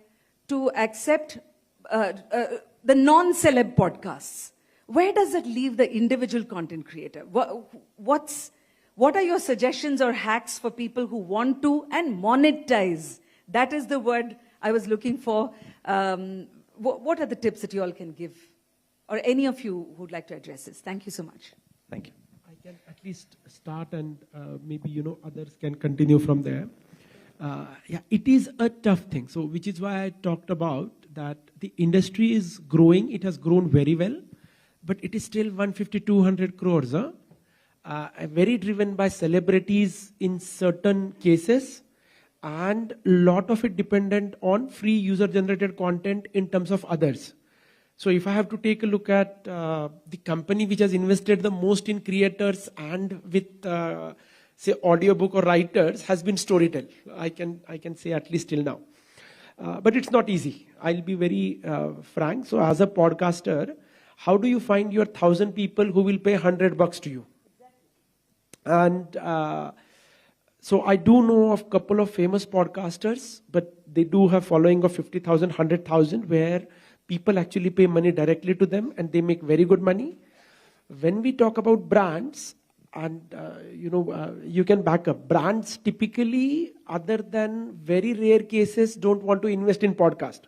S8: to accept the non-celeb podcasts. Where does that leave the individual content creator? What are your suggestions or hacks for people who want to and monetize? That is the word I was looking for. What are the tips that you all can give? Or any of you who would like to address this? Thank you so much.
S2: Thank you.
S6: I can at least start and maybe, others can continue from there. It is a tough thing. So, which is why I talked about that the industry is growing. It has grown very well, but it is still 150, 200 crores. Very driven by celebrities in certain cases, and a lot of it dependent on free user-generated content in terms of others. So if I have to take a look at the company which has invested the most in creators and with say audiobook or writers has been Storytel. I can say at least till now. But it's not easy. I'll be very frank. So as a podcaster, how do you find your 1,000 people who will pay $100 to you? And so I do know of a couple of famous podcasters, but they do have following of 50,000, 100,000 where people actually pay money directly to them and they make very good money. When we talk about brands, and you can back up. Brands typically, other than very rare cases, don't want to invest in podcast.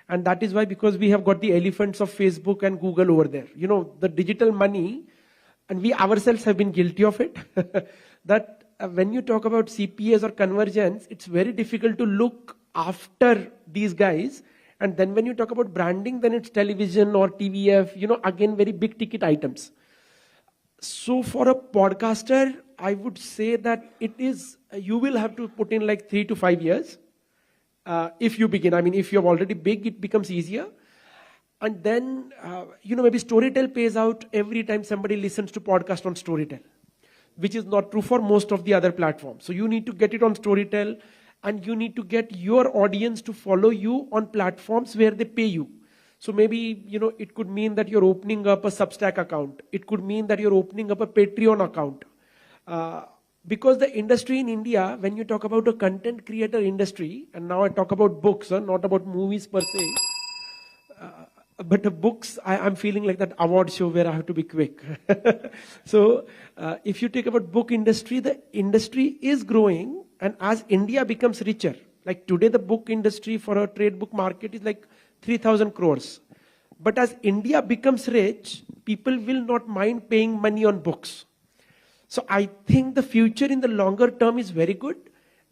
S6: And that is why, because we have got the elephants of Facebook and Google over there. The digital money, and we ourselves have been guilty of it, that when you talk about CPAs or convergence, it's very difficult to look after these guys. And then when you talk about branding, then it's television or TVF, again, very big ticket items. So for a podcaster, I would say that you will have to put in like 3 to 5 years if you begin. I mean, if you're already big, it becomes easier. And then, maybe Storytel pays out every time somebody listens to podcast on Storytel, which is not true for most of the other platforms. So you need to get it on Storytel, and you need to get your audience to follow you on platforms where they pay you. So maybe, it could mean that you're opening up a Substack account. It could mean that you're opening up a Patreon account. Because the industry in India, when you talk about a content creator industry, and now I talk about books, not about movies per se, but the books, I'm feeling like that award show where I have to be quick. So if you take about book industry, the industry is growing, and as India becomes richer, like today the book industry for a trade book market is like 3,000 crores. But as India becomes rich, people will not mind paying money on books. So I think the future in the longer term is very good.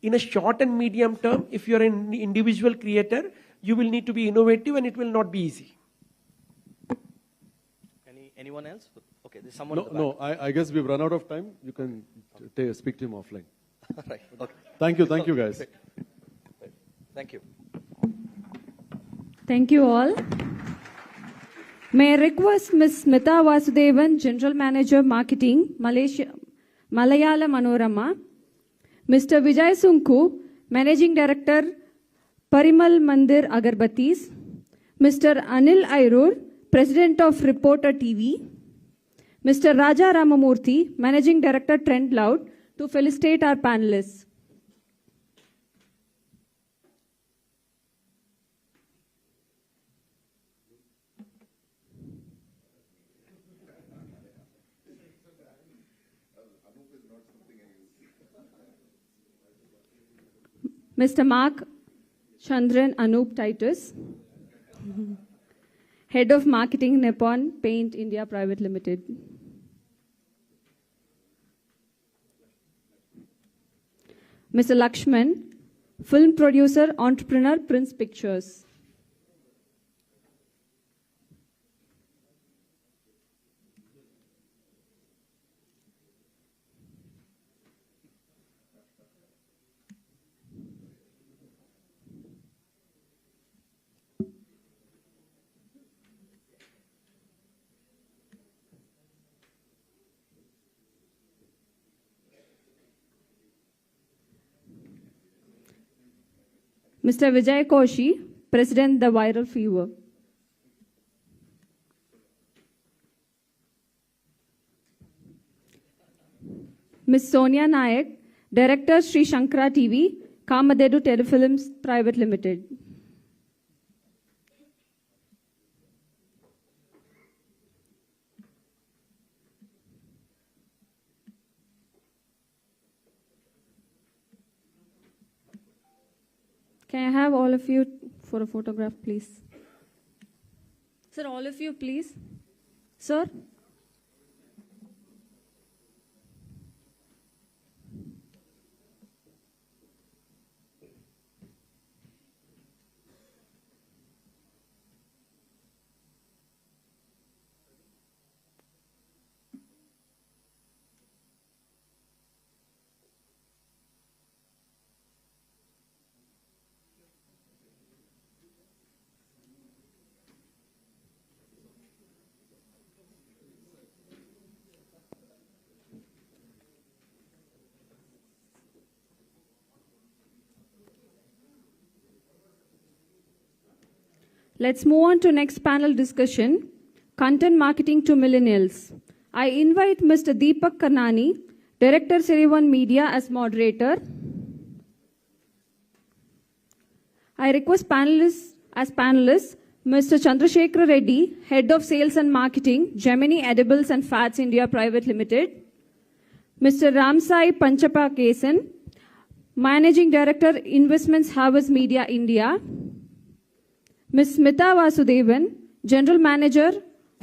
S6: In a short and medium term, if you're an individual creator, you will need to be innovative and it will not be easy.
S2: Anyone else? Okay, there's someone.
S9: No, I guess we've run out of time. You can speak to him offline.
S2: Right. Okay.
S9: Thank you guys.
S2: Thank you.
S1: Thank you all. May I request Ms. Smita Vasudevan, General Manager Marketing, Malaysia, Malayala Manorama, Mr. Vijay Sunku, Managing Director, Parimal Mandir Agarbattis, Mr. Anil Airur, President of Reporter TV, Mr. Raja Ramamurthy, Managing Director, Trend Loud, to felicitate our panelists. Mr. Mark Chandran Anup Titus, Head of Marketing, Nippon Paint India Private Limited. Mr. Lakshman, Film Producer, Entrepreneur, Prince Pictures. Mr. Vijay Koshi, President, The Viral Fever. Ms. Sonia Nayak, Director, Sri Shankara TV, Kamadedu Telefilms Private Limited. Can I have all of you for a photograph, please? Sir, all of you, please. Sir? Let's move on to next panel discussion, Content Marketing to Millennials. I invite Mr. Deepak Karnani, Director, Sirivan Media, as moderator. I request panelists, Mr. Chandrasekhar Reddy, Head of Sales and Marketing, Gemini Edibles and Fats India Private Limited. Mr. Ramsai Panchapa Kesan, Managing Director, Investments Harvest Media India. Ms. Smita Vasudevan, General Manager,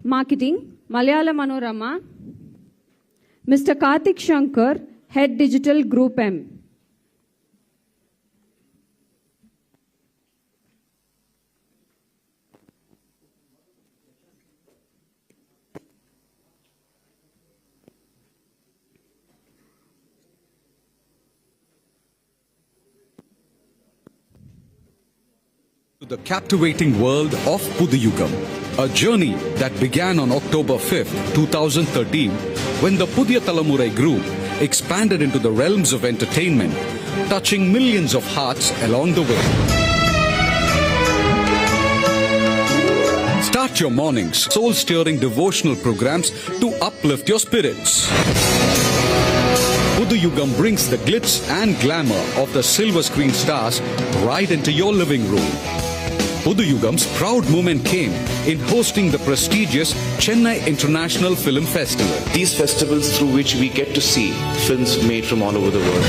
S1: Marketing, Malayala Manorama. Mr. Karthik Shankar, Head Digital Group M.
S10: To the captivating world of Puthuyugam, a journey that began on October 5th, 2013, when the Pudhiya Talamurai group expanded into the realms of entertainment, touching millions of hearts along the way. Start your mornings soul-stirring devotional programs to uplift your spirits. Puthuyugam brings the glitz and glamour of the silver screen stars right into your living room. Puthuyugam's proud moment came in hosting the prestigious Chennai International Film Festival.
S11: These festivals through which we get to see films made from all over the world.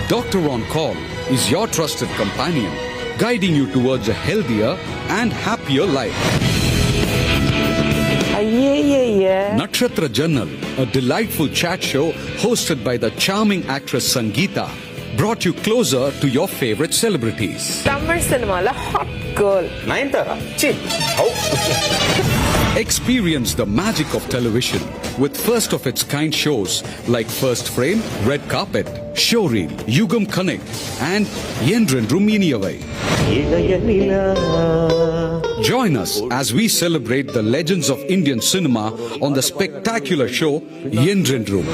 S10: Doctor on Call is your trusted companion, guiding you towards a healthier and happier life. Nakshatra Journal, a delightful chat show hosted by the charming actress Sangeeta, brought you closer to your favorite celebrities.
S12: Tamil cinema la hot girl.
S11: Nayantara.
S10: Experience the magic of television with first of its kind shows like First Frame, Red Carpet, Showreel, Yugam Connect and Yendran Ruminiyavai. Join us as we celebrate the legends of Indian cinema on the spectacular show Yendran Room.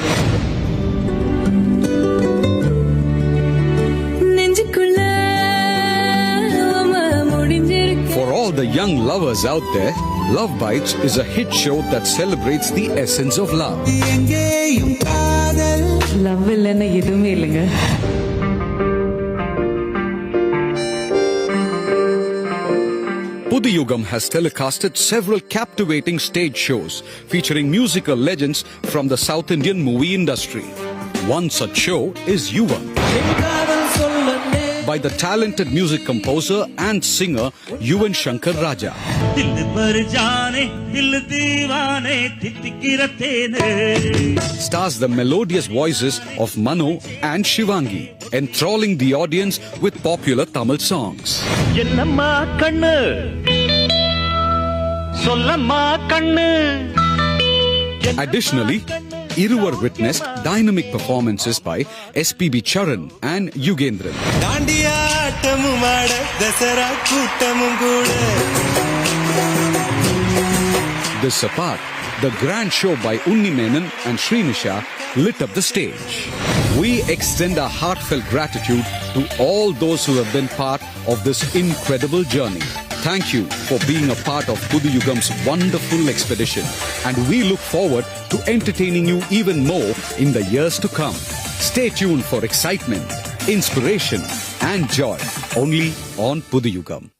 S10: For all the young lovers out there, Love Bites is a hit show that celebrates the essence of love.
S8: Love இல்லைன்னு எதுவுமே இல்லைங்க.
S10: Puthuyugam has telecasted several captivating stage shows featuring musical legends from the South Indian movie industry. One such show is Yuvam, by the talented music composer and singer Yuvan Shankar Raja. Stars the melodious voices of Mano and Shivangi, enthralling the audience with popular Tamil songs. Additionally, Iruvar witnessed dynamic performances by SPB Charan and Yugendran. This apart, the grand show by Unni Menon and Srinisha lit up the stage. We extend our heartfelt gratitude to all those who have been part of this incredible journey. Thank you for being a part of Puthuyugam's wonderful expedition, and we look forward to entertaining you even more in the years to come. Stay tuned for excitement, inspiration and joy only on Puthuyugam.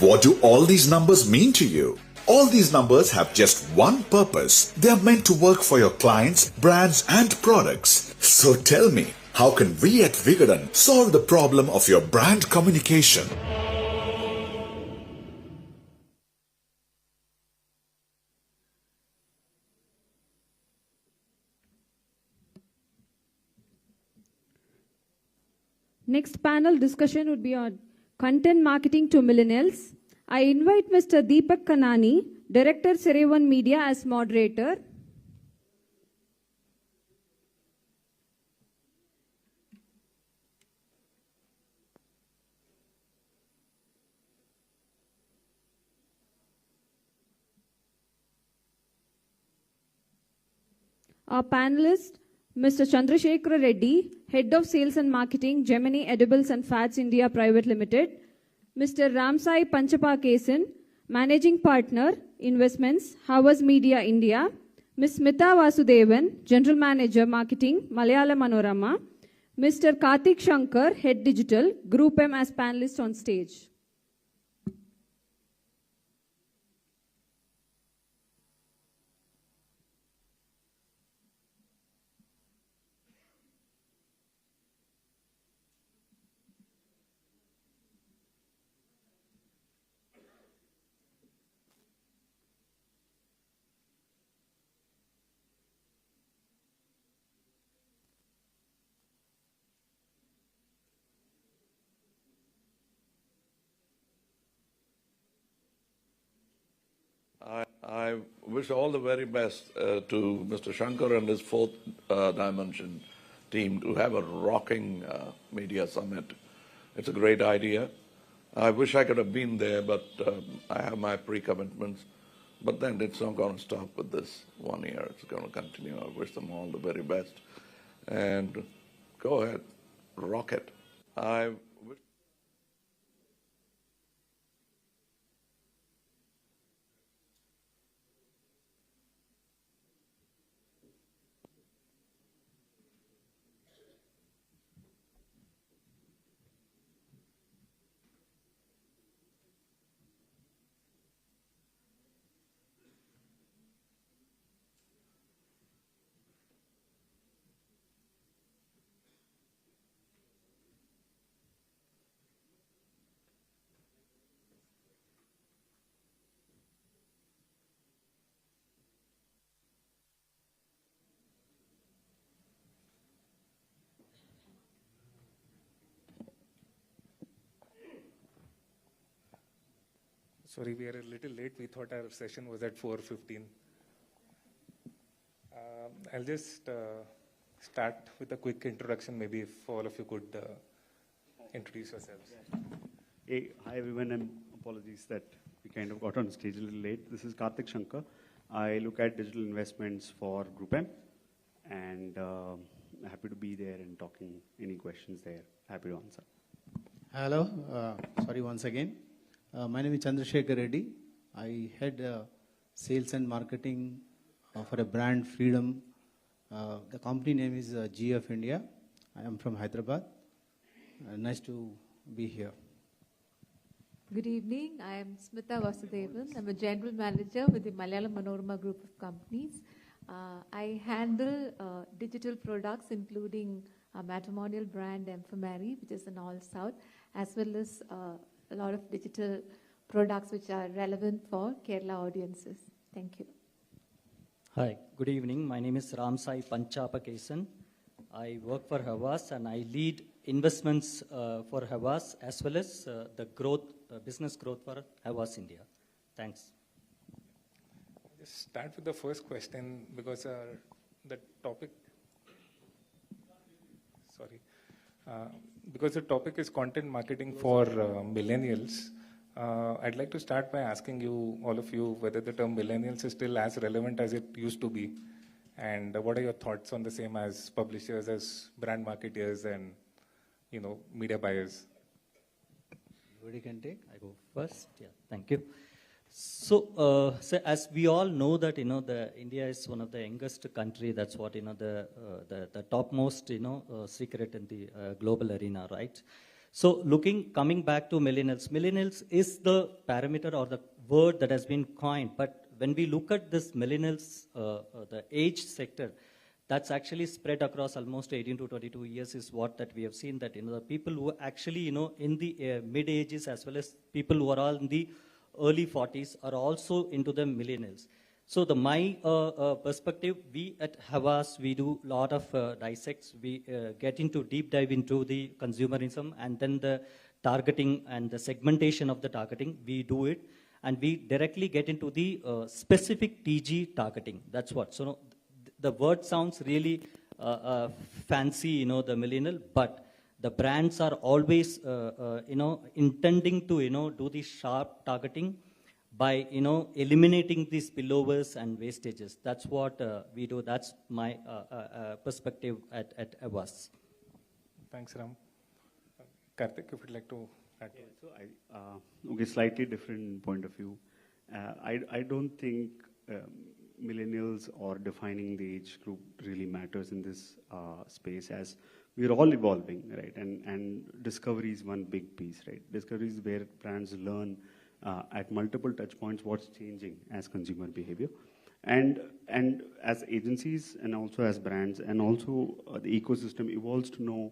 S13: What do all these numbers mean to you? All these numbers have just one purpose. They are meant to work for your clients, brands and products. So tell me, how can we at Vigadan solve the problem of your brand communication?
S1: Next panel discussion would be on content marketing to millennials. I invite Mr. Deepak Kanani, Director, Serevan Media, as moderator. Our panelist, Mr. Chandrasekhara Reddy, Head of Sales and Marketing, Gemini Edibles and Fats India Private Limited. Mr. Ramsai Panchapakesan, Managing Partner, Investments, Havas Media India. Ms. Smita Vasudevan, General Manager, Marketing, Malayalam Manorama. Mr. Karthik Shankar, Head Digital, Group M as panelist on stage.
S14: I wish all the very best to Mr. Shankar and his fourth dimension team to have a rocking media summit. It's a great idea. I wish I could have been there, but I have my pre-commitments. But then it's not going to stop with this 1 year. It's going to continue. I wish them all the very best. And go ahead, rock it. I wish
S15: Sorry, we are a little late. We thought our session was at 4:15. I'll just start with a quick introduction, maybe if all of you could introduce yourselves.
S9: Hey, hi everyone, and apologies that we kind of got on stage a little late. This is Karthik Shankar. I look at digital investments for Group M, and happy to be there and talking any questions there. Happy to answer.
S16: Hello, sorry once again. My name is Chandrasekhara Reddy. I head sales and marketing for a brand Freedom. The company name is GF India. I am from Hyderabad. Nice to be here.
S17: Good evening. I am Smita Vasudevan. I'm a general manager with the Malayalam Manorama group of companies. I handle digital products, including a matrimonial brand, Mary, which is in all South, as well as a lot of digital products which are relevant for Kerala audiences. Thank you.
S18: Hi, good evening. My name is Ramsai Panchapakesan. I work for Havas and I lead investments for Havas as well as the growth, business growth for Havas India. Thanks.
S15: I'll just start with the first question because the topic, because the topic is content marketing for millennials. I'd like to start by asking you, all of you, whether the term millennials is still as relevant as it used to be, and what are your thoughts on the same as publishers, as brand marketers, and media buyers?
S18: Anybody can take? I go first. Yeah, thank you. So, as we all know that India is one of the youngest country. That's what the topmost secret in the global arena, right? So, coming back to millennials is the parameter or the word that has been coined. But when we look at this millennials, the age sector, that's actually spread across almost 18 to 22 years is what that we have seen. That the people who actually in the mid ages as well as people who are all in the early 40s are also into the millennials. So my perspective, we at Havas, we do a lot of dissects. We get into deep dive into the consumerism and then the targeting and the segmentation of the targeting. We do it and we directly get into the specific TG targeting. That's what. So the word sounds really fancy, the millennial, but the brands are always, intending to, do the sharp targeting by, eliminating these spillovers and wastages. That's what we do. That's my perspective at AWAS.
S15: Thanks, Ram. Karthik, if you'd like to add.
S9: Yeah, so okay, slightly different point of view. I don't think millennials or defining the age group really matters in this space, as we're all evolving, right? And discovery is one big piece, right? Discovery is where brands learn at multiple touch points what's changing as consumer behavior. And as agencies and also as brands and also the ecosystem evolves to know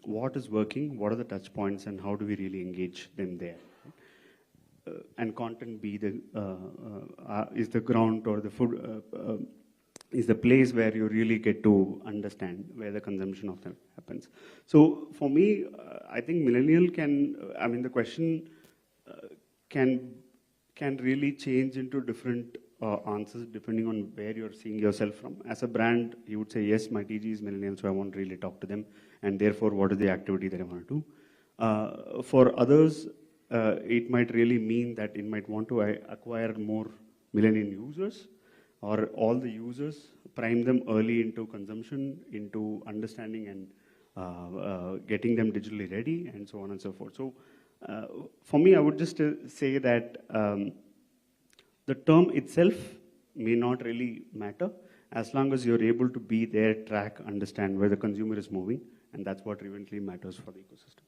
S9: what is working, what are the touch points, and how do we really engage them there. And content be the is the ground or the food is the place where you really get to understand where the consumption of them happens. So for me, I think millennial can, the question can really change into different answers depending on where you're seeing yourself from. As a brand, you would say, yes, my TG is millennial, so I want to really talk to them, and therefore, what is the activity that I want to do? For others, it might really mean that it might want to acquire more millennial users, or all the users, prime them early into consumption, into understanding and getting them digitally ready, and so on and so forth. So for me, I would just say that the term itself may not really matter as long as you're able to be there, track, understand where the consumer is moving, and that's what eventually matters for the ecosystem.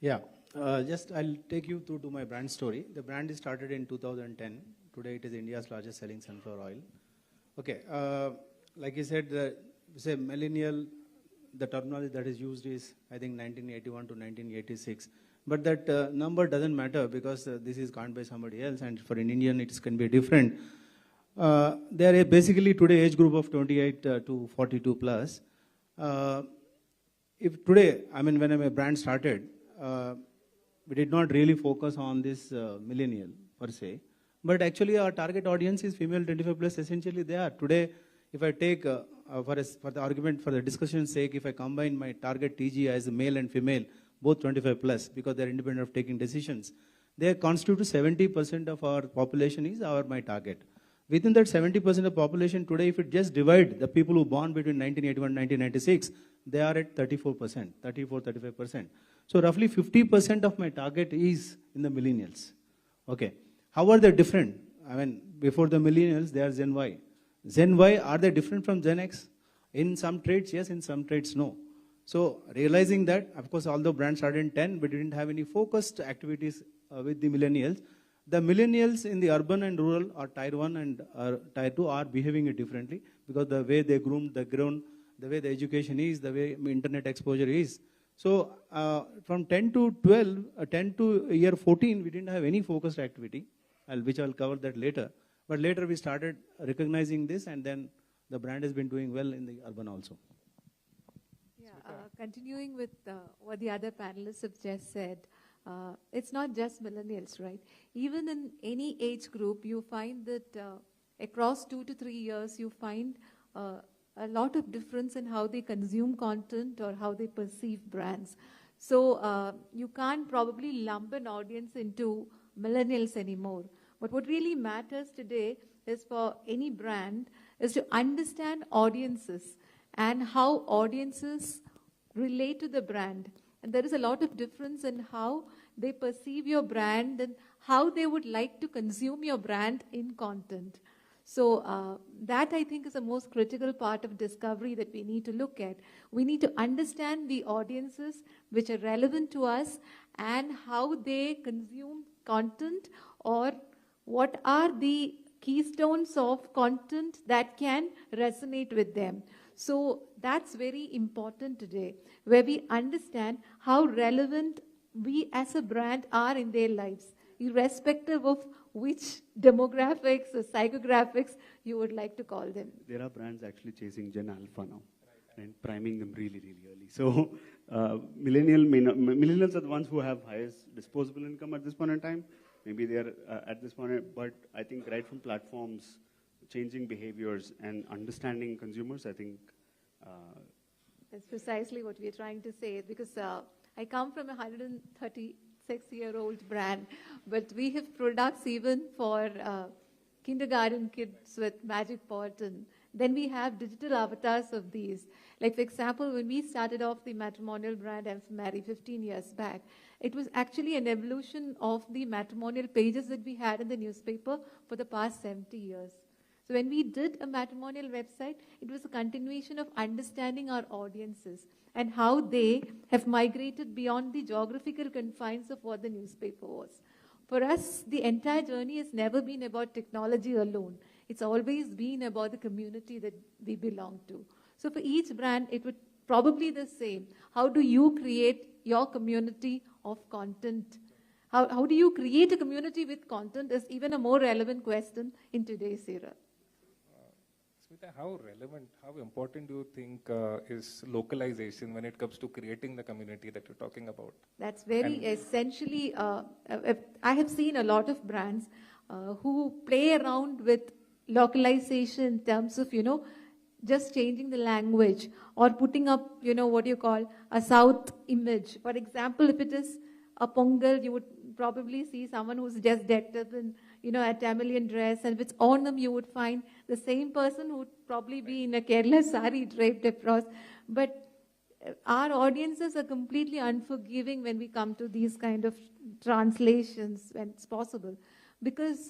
S16: Yeah, just I'll take you through to my brand story. The brand is started in 2010. Today it is India's largest selling sunflower oil. Okay, like you said, say millennial, the terminology that is used is, I think, 1981 to 1986. But that number doesn't matter because this is coined by somebody else, and for an Indian it can be different. They are basically today age group of 28 to 42 plus. If today, when my brand started, we did not really focus on this millennial per se. But actually our target audience is female 25 plus, essentially they are. Today, if I take, for the argument, for the discussion's sake, if I combine my target TG as male and female, both 25 plus, because they're independent of taking decisions, they constitute 70% of our population is my target. Within that 70% of population today, if it just divide the people who born between 1981 and 1996, they are at 34%, 35%. So roughly 50% of my target is in the millennials. Okay. How are they different? Before the millennials, they are Gen Y. Gen Y, are they different from Gen X? In some traits, yes. In some traits, no. So realizing that, of course, although brand started in 10, we didn't have any focused activities with the millennials. The millennials in the urban and rural or tier 1 and tier 2 are behaving differently because the way they groomed, the way the education is, the way internet exposure is. So from 10 to 12, 10 to year 14, we didn't have any focused activity, which I'll cover that later. But later we started recognizing this, and then the brand has been doing well in the urban also.
S17: Yeah, continuing with what the other panelists have just said, it's not just millennials, right? Even in any age group, you find that across 2 to 3 years, you find a lot of difference in how they consume content or how they perceive brands. So you can't probably lump an audience into millennials anymore. But what really matters today is for any brand is to understand audiences and how audiences relate to the brand. And there is a lot of difference in how they perceive your brand and how they would like to consume your brand in content. So that, I think, is the most critical part of discovery that we need to look at. We need to understand the audiences which are relevant to us and how they consume content, or what are the keystones of content that can resonate with them. So that's very important today, where we understand how relevant we as a brand are in their lives, irrespective of which demographics or psychographics you would like to call them.
S9: There are brands actually chasing Gen Alpha now and priming them really, really early. So millennials are the ones who have highest disposable income at this point in time. Maybe they are at this point, but I think right from platforms, changing behaviors and understanding consumers, I think.
S17: That's precisely what we're trying to say, because I come from a 130 6-year-old brand, but we have products even for kindergarten kids with Magic Pot, and then we have digital avatars of these. Like, for example, when we started off the matrimonial brand I'm Married 15 years back, it was actually an evolution of the matrimonial pages that we had in the newspaper for the past 70 years. So when we did a matrimonial website, it was a continuation of understanding our audiences and how they have migrated beyond the geographical confines of what the newspaper was. For us, the entire journey has never been about technology alone. It's always been about the community that we belong to. So for each brand, it would probably the same. How do you create your community of content? How do you create a community with content is even a more relevant question in today's era.
S15: Smita, how relevant, how important do you think is localization when it comes to creating the community that you're talking about?
S17: That's very essentially, I have seen a lot of brands who play around with localization in terms of, just changing the language or putting up, what you call a South image. For example, if it is a Pongal, you would probably see someone who's just decked up in, a Tamilian dress, and if it's Onam, you would find the same person who would probably be in a Kerala sari draped across. But our audiences are completely unforgiving when we come to these kind of translations when it's possible, because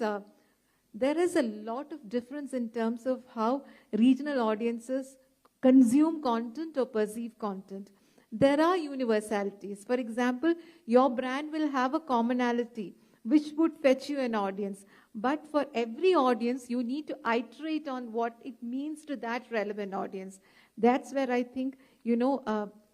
S17: there is a lot of difference in terms of how regional audiences consume content or perceive content. There are universalities. For example, your brand will have a commonality which would fetch you an audience. But for every audience, you need to iterate on what it means to that relevant audience. That's where I think,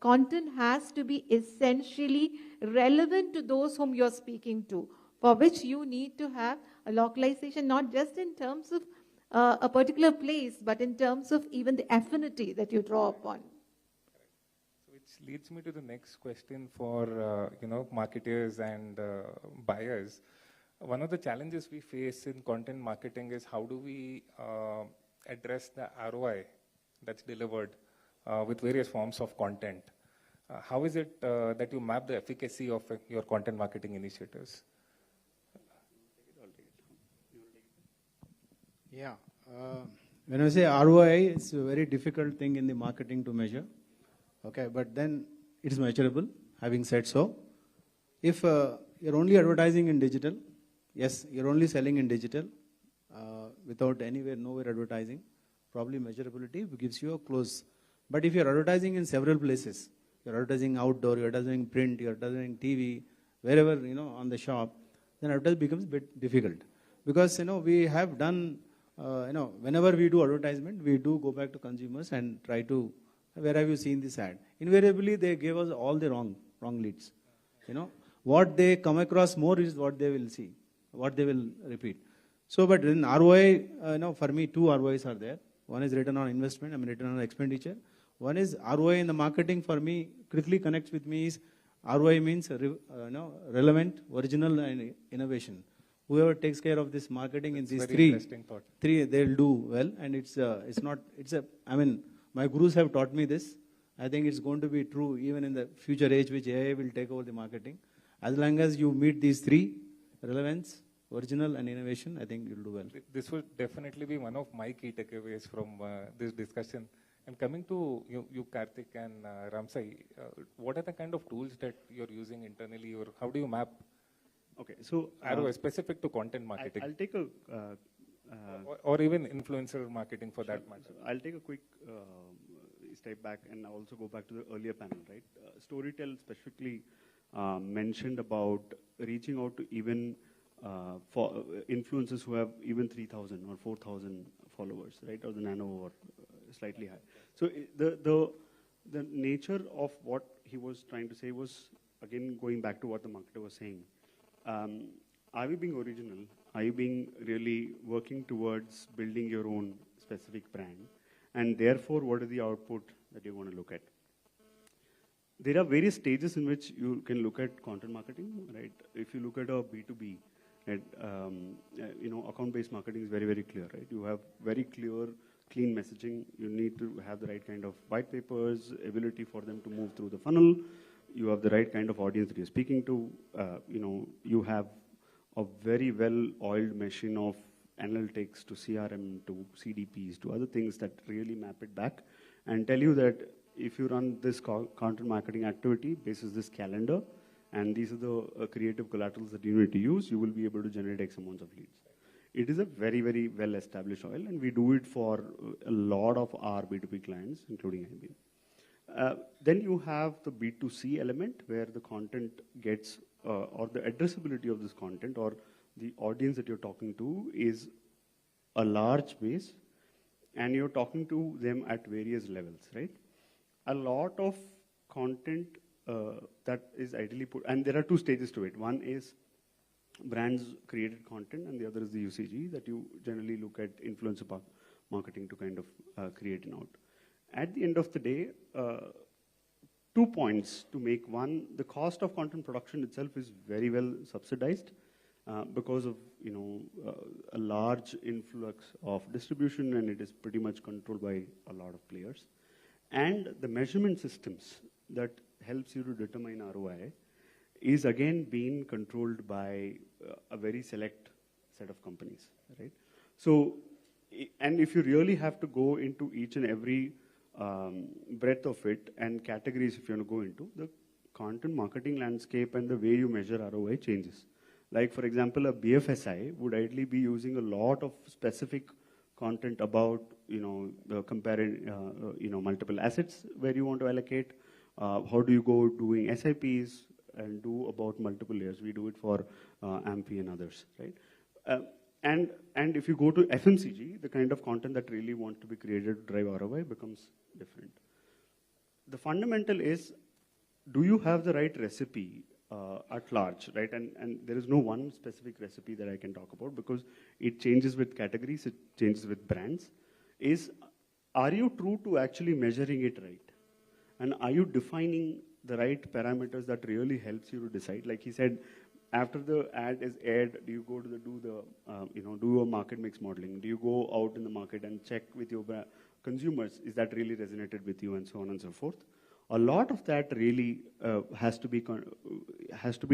S17: content has to be essentially relevant to those whom you're speaking to, for which you need to have a localization, not just in terms of a particular place, but in terms of even the affinity that you draw upon.
S15: Which leads me to the next question for marketers and buyers. One of the challenges we face in content marketing is how do we address the ROI that's delivered with various forms of content. How is it that you map the efficacy of your content marketing initiatives?
S16: Yeah. When I say ROI, it's a very difficult thing in the marketing to measure. Okay, but then it's measurable, having said so. If you're only advertising in digital, yes, you're only selling in digital without nowhere advertising, probably measurability gives you a close. But if you're advertising in several places, you're advertising outdoor, you're advertising print, you're advertising TV, wherever, on the shop, then advertising becomes a bit difficult. Because, we have done, whenever we do advertisement, we do go back to consumers and try to, where have you seen this ad? Invariably, they give us all the wrong leads. What they come across more is what they will see, what they will repeat. So, but in ROI, for me, two ROIs are there. One is return on investment, return on expenditure. One is ROI in the marketing, for me, quickly connects with me is ROI means relevant, original, and innovation. Whoever takes care of this marketing in these three, they'll do well. And my gurus have taught me this. I think it's going to be true even in the future age, which AI will take over the marketing. As long as you meet these three, relevance, original, and innovation, I think you'll do well.
S15: This will definitely be one of my key takeaways from this discussion. And coming to you Karthik and Ramsai, what are the kind of tools that you're using internally, or how do you map?
S9: Okay, so
S15: ROI specific to content marketing.
S9: I'll take a
S15: or even influencer marketing for that matter.
S9: I'll take a quick step back and also go back to the earlier panel, right? Storytel specifically mentioned about reaching out to even for influencers who have even 3,000 or 4,000 followers, right? Or the nano or slightly high. So the nature of what he was trying to say was, again, going back to what the marketer was saying. Are we being original? Are you being really working towards building your own specific brand? And therefore, what is the output that you want to look at? There are various stages in which you can look at content marketing, right? If you look at a B2B, right, account-based marketing is very, very clear, right? You have very clear, clean messaging. You need to have the right kind of white papers, ability for them to move through the funnel. you have the right kind of audience that you're speaking to. You have a very well-oiled machine of analytics to CRM to CDPs to other things that really map it back and tell you that if you run this content marketing activity basis this calendar and these are the creative collaterals that you need to use, you will be able to generate X amounts of leads. It is a very well-established oil, and we do it for a lot of our B2B clients, including IBM. Then you have the B2C element where the content gets, or the addressability of this content or the audience that you're talking to is a large base, and you're talking to them at various levels, right? A lot of content that is ideally put, and there are two stages to it. One is brands created content, and the other is the UCG that you generally look at influencer marketing to kind of create an out. At the end of the day, 2 points to make. One, the cost of content production itself is very well subsidized because of a large influx of distribution, and it is pretty much controlled by a lot of players. And the measurement systems that helps you to determine ROI is again being controlled by a very select set of companies, right? So, and if you really have to go into each and every breadth of it and categories if you want to go into, the content marketing landscape and the way you measure ROI changes. Like for example, a BFSI would ideally be using a lot of specific content about, comparing, multiple assets where you want to allocate. How do you go doing SIPs and do about multiple layers? We do it for AMPI and others, right? And if you go to FMCG, the kind of content that really wants to be created to drive ROI becomes different. The fundamental is, do you have the right recipe at large, right? And there is no one specific recipe that I can talk about because it changes with categories, it changes with brands. Are you true to actually measuring it right? And are you defining the right parameters that really helps you to decide? Like he said, after the ad is aired, do you go to do a market mix modeling? Do you go out in the market and check with your consumers, is that really resonated with you, and so on and so forth? A lot of that really has to be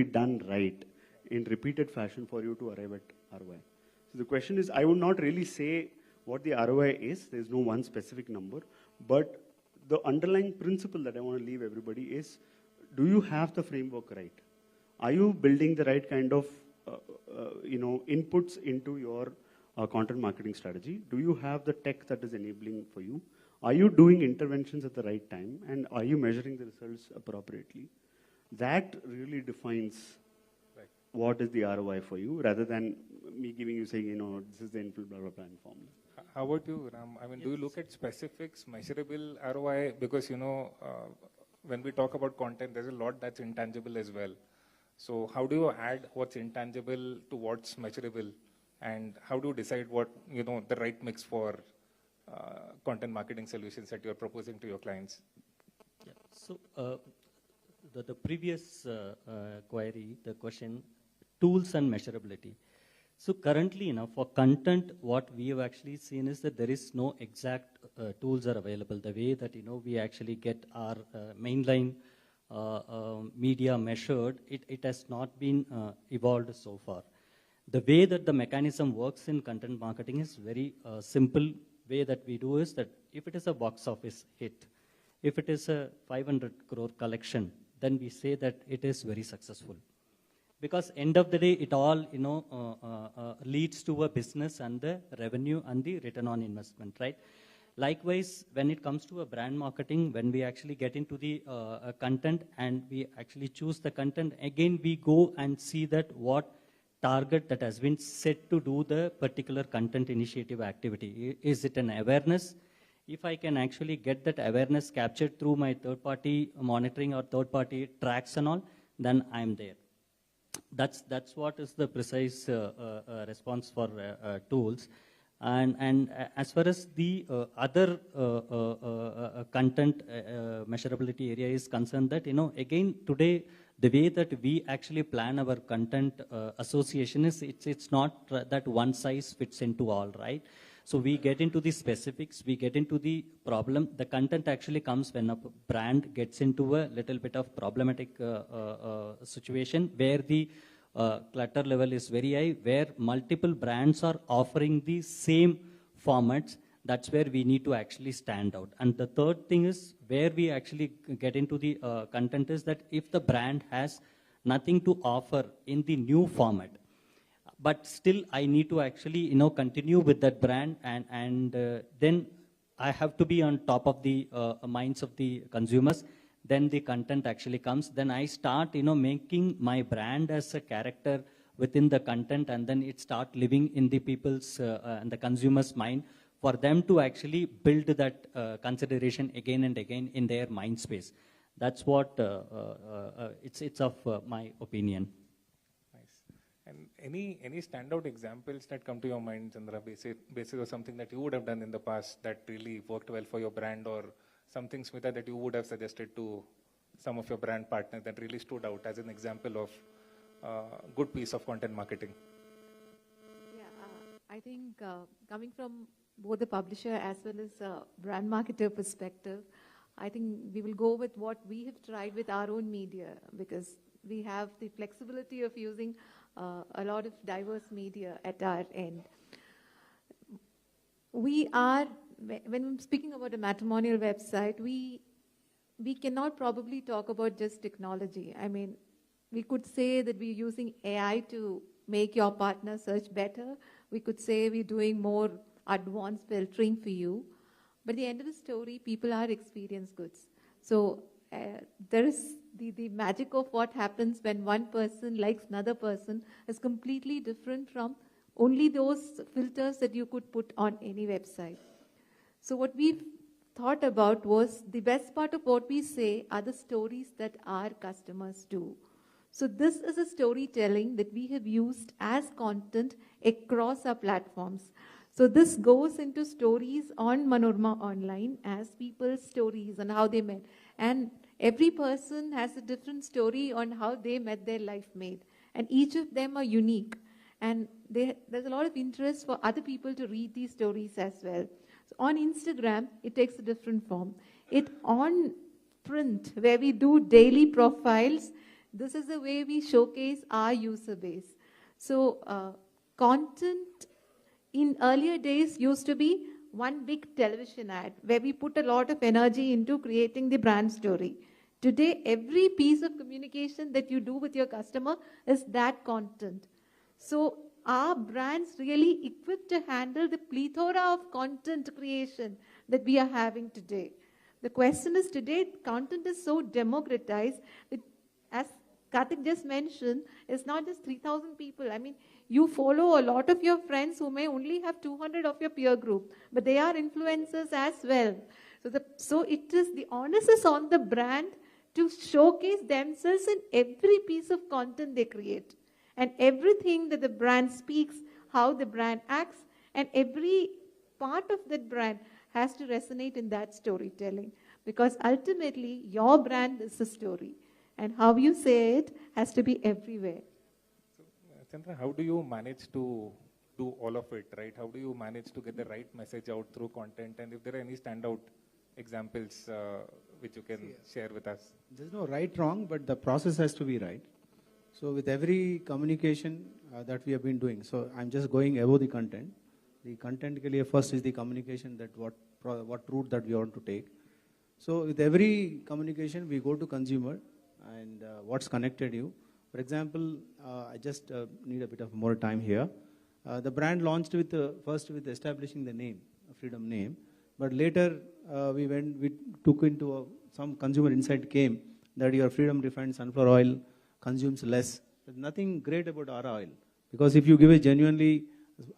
S9: done right in repeated fashion for you to arrive at ROI. So the question is, I would not really say what the ROI is. There's no one specific number, but the underlying principle that I want to leave everybody is, do you have the framework right? Are you building the right kind of inputs into your content marketing strategy? Do you have the tech that is enabling for you? Are you doing interventions at the right time? And are you measuring the results appropriately? That really defines what is the ROI for you, rather than me giving you saying, this is the input blah, blah, blah formula.
S15: How about you, Ram? I mean, do you look at specifics, measurable ROI? Because, when we talk about content, there's a lot that's intangible as well. So how do you add what's intangible to what's measurable? And how do you decide what, the right mix for content marketing solutions that you're proposing to your clients?
S18: Yeah. So the previous query, the question, tools and measurability. So currently, for content, what we have actually seen is that there is no exact tools are available. The way that, we actually get our mainline media measured, it has not been evolved so far. The way that the mechanism works in content marketing is very simple. Way that we do is that if it is a box office hit, if it is a 500 crore collection, then we say that it is very successful. Because end of the day, it all, leads to a business and the revenue and the return on investment, right? Likewise, when it comes to a brand marketing, when we actually get into the content and we actually choose the content, again, we go and see that what target that has been set to do the particular content initiative activity. Is it an awareness? If I can actually get that awareness captured through my third-party monitoring or third-party tracks and all, then I'm there. That's what is the precise response for tools. And as far as the other content measurability area is concerned, that, again, today, the way that we actually plan our content association is, it's not that one size fits into all, right? So we get into the specifics, we get into the problem. The content actually comes when a brand gets into a little bit of problematic situation where the clutter level is very high, where multiple brands are offering the same formats. That's where we need to actually stand out. And the third thing is where we actually get into the content is that if the brand has nothing to offer in the new format, but still I need to actually continue with that brand, and then I have to be on top of the minds of the consumers. Then the content actually comes. Then I start making my brand as a character within the content, and then it start living in the people's and the consumers' mind for them to actually build that consideration again and again in their mind space. That's what it's of my opinion.
S15: And any standout examples that come to your mind, Chandra, basis of something that you would have done in the past that really worked well for your brand, or something, Smita, that you would have suggested to some of your brand partners that really stood out as an example of good piece of content marketing?
S17: Yeah, I think coming from both the publisher as well as brand marketer perspective, I think we will go with what we have tried with our own media, because we have the flexibility of using a lot of diverse media at our end. We are, when I'm speaking about a matrimonial website, we cannot probably talk about just technology. I mean, we could say that we're using AI to make your partner search better. We could say we're doing more advanced filtering for you. But at the end of the story, people are experience goods. So there is the magic of what happens when one person likes another person is completely different from only those filters that you could put on any website. So what we've thought about was the best part of what we say are the stories that our customers do. So this is a storytelling that we have used as content across our platforms. So this goes into stories on Manorama Online as people's stories and how they met. And every person has a different story on how they met their life mate. And each of them are unique. And there's a lot of interest for other people to read these stories as well. So on Instagram, it takes a different form. On print, where we do daily profiles, this is the way we showcase our user base. So content in earlier days used to be one big television ad where we put a lot of energy into creating the brand story. Today, every piece of communication that you do with your customer is that content. So our brands really equipped to handle the plethora of content creation that we are having today. The question is today, content is so democratized that, as Karthik just mentioned, it's not just 3,000 people. I mean, you follow a lot of your friends who may only have 200 of your peer group, but they are influencers as well. So it is the onus is on the brand to showcase themselves in every piece of content they create. And everything that the brand speaks, how the brand acts, and every part of that brand has to resonate in that storytelling. Because ultimately, your brand is the story. And how you say it has to be everywhere.
S15: So, Chandra, how do you manage to do all of it, right? How do you manage to get the right message out through content? And if there are any standout examples which you can share with us?
S16: There's no right, wrong, but the process has to be right. So with every communication that we have been doing, so I'm just going above the content. The content first is the communication, that what route that we want to take. So with every communication, we go to consumer and what's connected you. For example, I just need a bit of more time here. The brand launched first with establishing the name, a Freedom name, but later we took into some consumer insight came that your Freedom refined sunflower oil consumes less. There's nothing great about our oil, because if you give it genuinely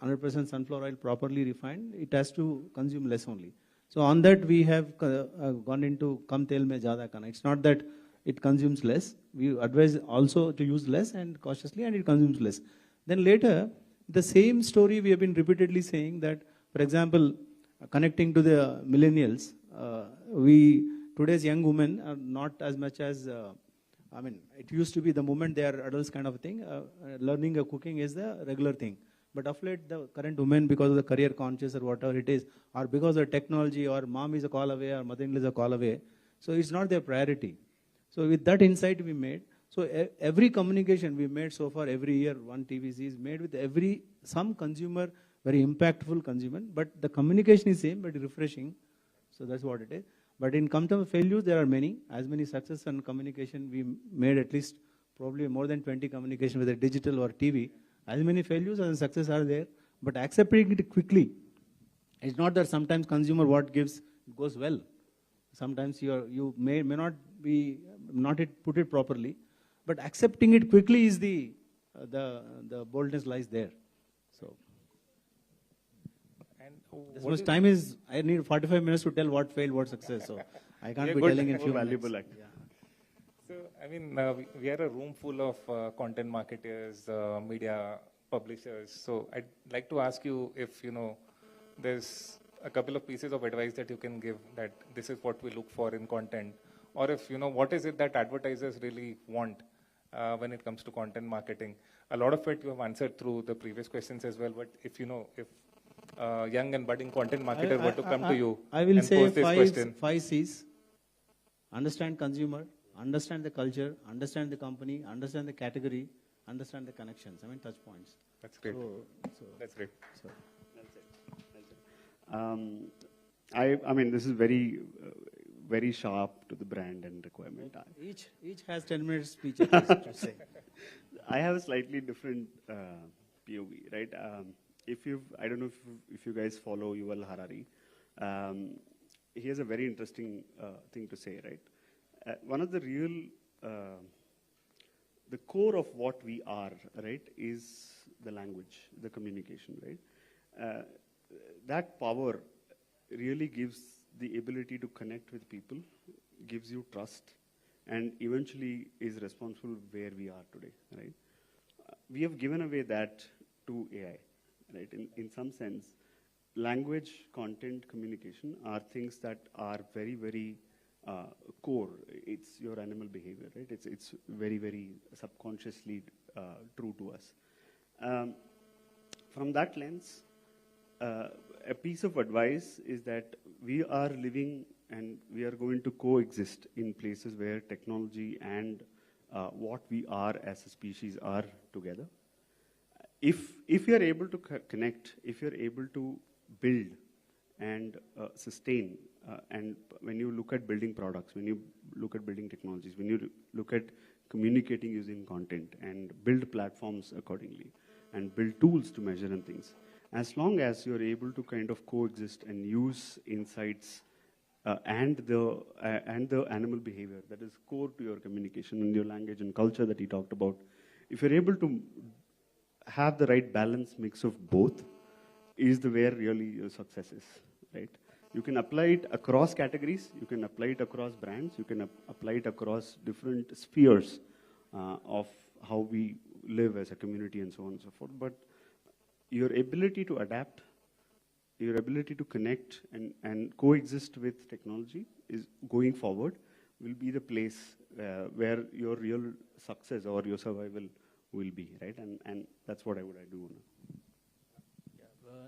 S16: 100% sunflower oil properly refined, it has to consume less only. So on that we have gone into kam tel mein zyada kana. It's not that it consumes less. We advise also to use less and cautiously, and it consumes less. Then later, the same story we have been repeatedly saying that, for example, connecting to the millennials, today's young women are not as much as, it used to be the moment they are adults kind of a thing. Learning cooking is the regular thing. But of late, the current women, because of the career conscious or whatever it is, or because of technology, or mom is a call away, or mother-in-law is a call away, so it's not their priority. So with that insight we made, so every communication we made so far, every year, one TVC is made with some consumer, very impactful consumer, but the communication is same, but refreshing. So that's what it is. But in terms of failures, there are many. As many success and communication, we made at least probably more than 20 communication, whether digital or TV. As many failures and success are there, but accepting it quickly. It's not that sometimes consumer what gives goes well. Sometimes you may not put it properly, but accepting it quickly is the boldness lies there. So. This much time is, I need 45 minutes to tell what failed, what success. So I can't be telling in few valuable minutes.
S15: So, I mean, we are a room full of content marketers, media publishers. So I'd like to ask you if, there's a couple of pieces of advice that you can give that this is what we look for in content. Or if, what is it that advertisers really want when it comes to content marketing? A lot of it you have answered through the previous questions as well, but if young and budding content marketer were to come to you
S16: I will
S15: and
S16: say
S15: pose this question.
S16: 5 C's. Understand consumer, understand the culture, understand the company, understand the category, understand the connections. I mean, touch points.
S15: That's great. That's great.
S16: So.
S9: I mean, this is very, very sharp to the brand and requirement.
S16: Each has 10 minutes speech to say.
S9: I have a slightly different POV, right? I don't know if you guys follow Yuval Harari. He has a very interesting thing to say, right? One of the the core of what we are, right, is the language, the communication, right? That power really gives the ability to connect with people, gives you trust, and eventually is responsible where we are today, right? We have given away that to AI. Right? In some sense, language, content, communication are things that are very, very core. It's your animal behavior, right? It's very, very subconsciously true to us. From that lens, a piece of advice is that we are living and we are going to coexist in places where technology and what we are as a species are together. If you're able to connect, if you're able to build and sustain, and when you look at building products, when you look at building technologies, when you look at communicating using content and build platforms accordingly, and build tools to measure and things, as long as you're able to kind of coexist and use insights and the animal behavior that is core to your communication and your language and culture that he talked about, if you're able to have the right balance mix of both, is the where really your success is, right? You can apply it across categories, you can apply it across brands, you can apply it across different spheres of how we live as a community and so on and so forth. But your ability to adapt, your ability to connect and coexist with technology is going forward will be the place where your real success or your survival will be, right? And that's what I do.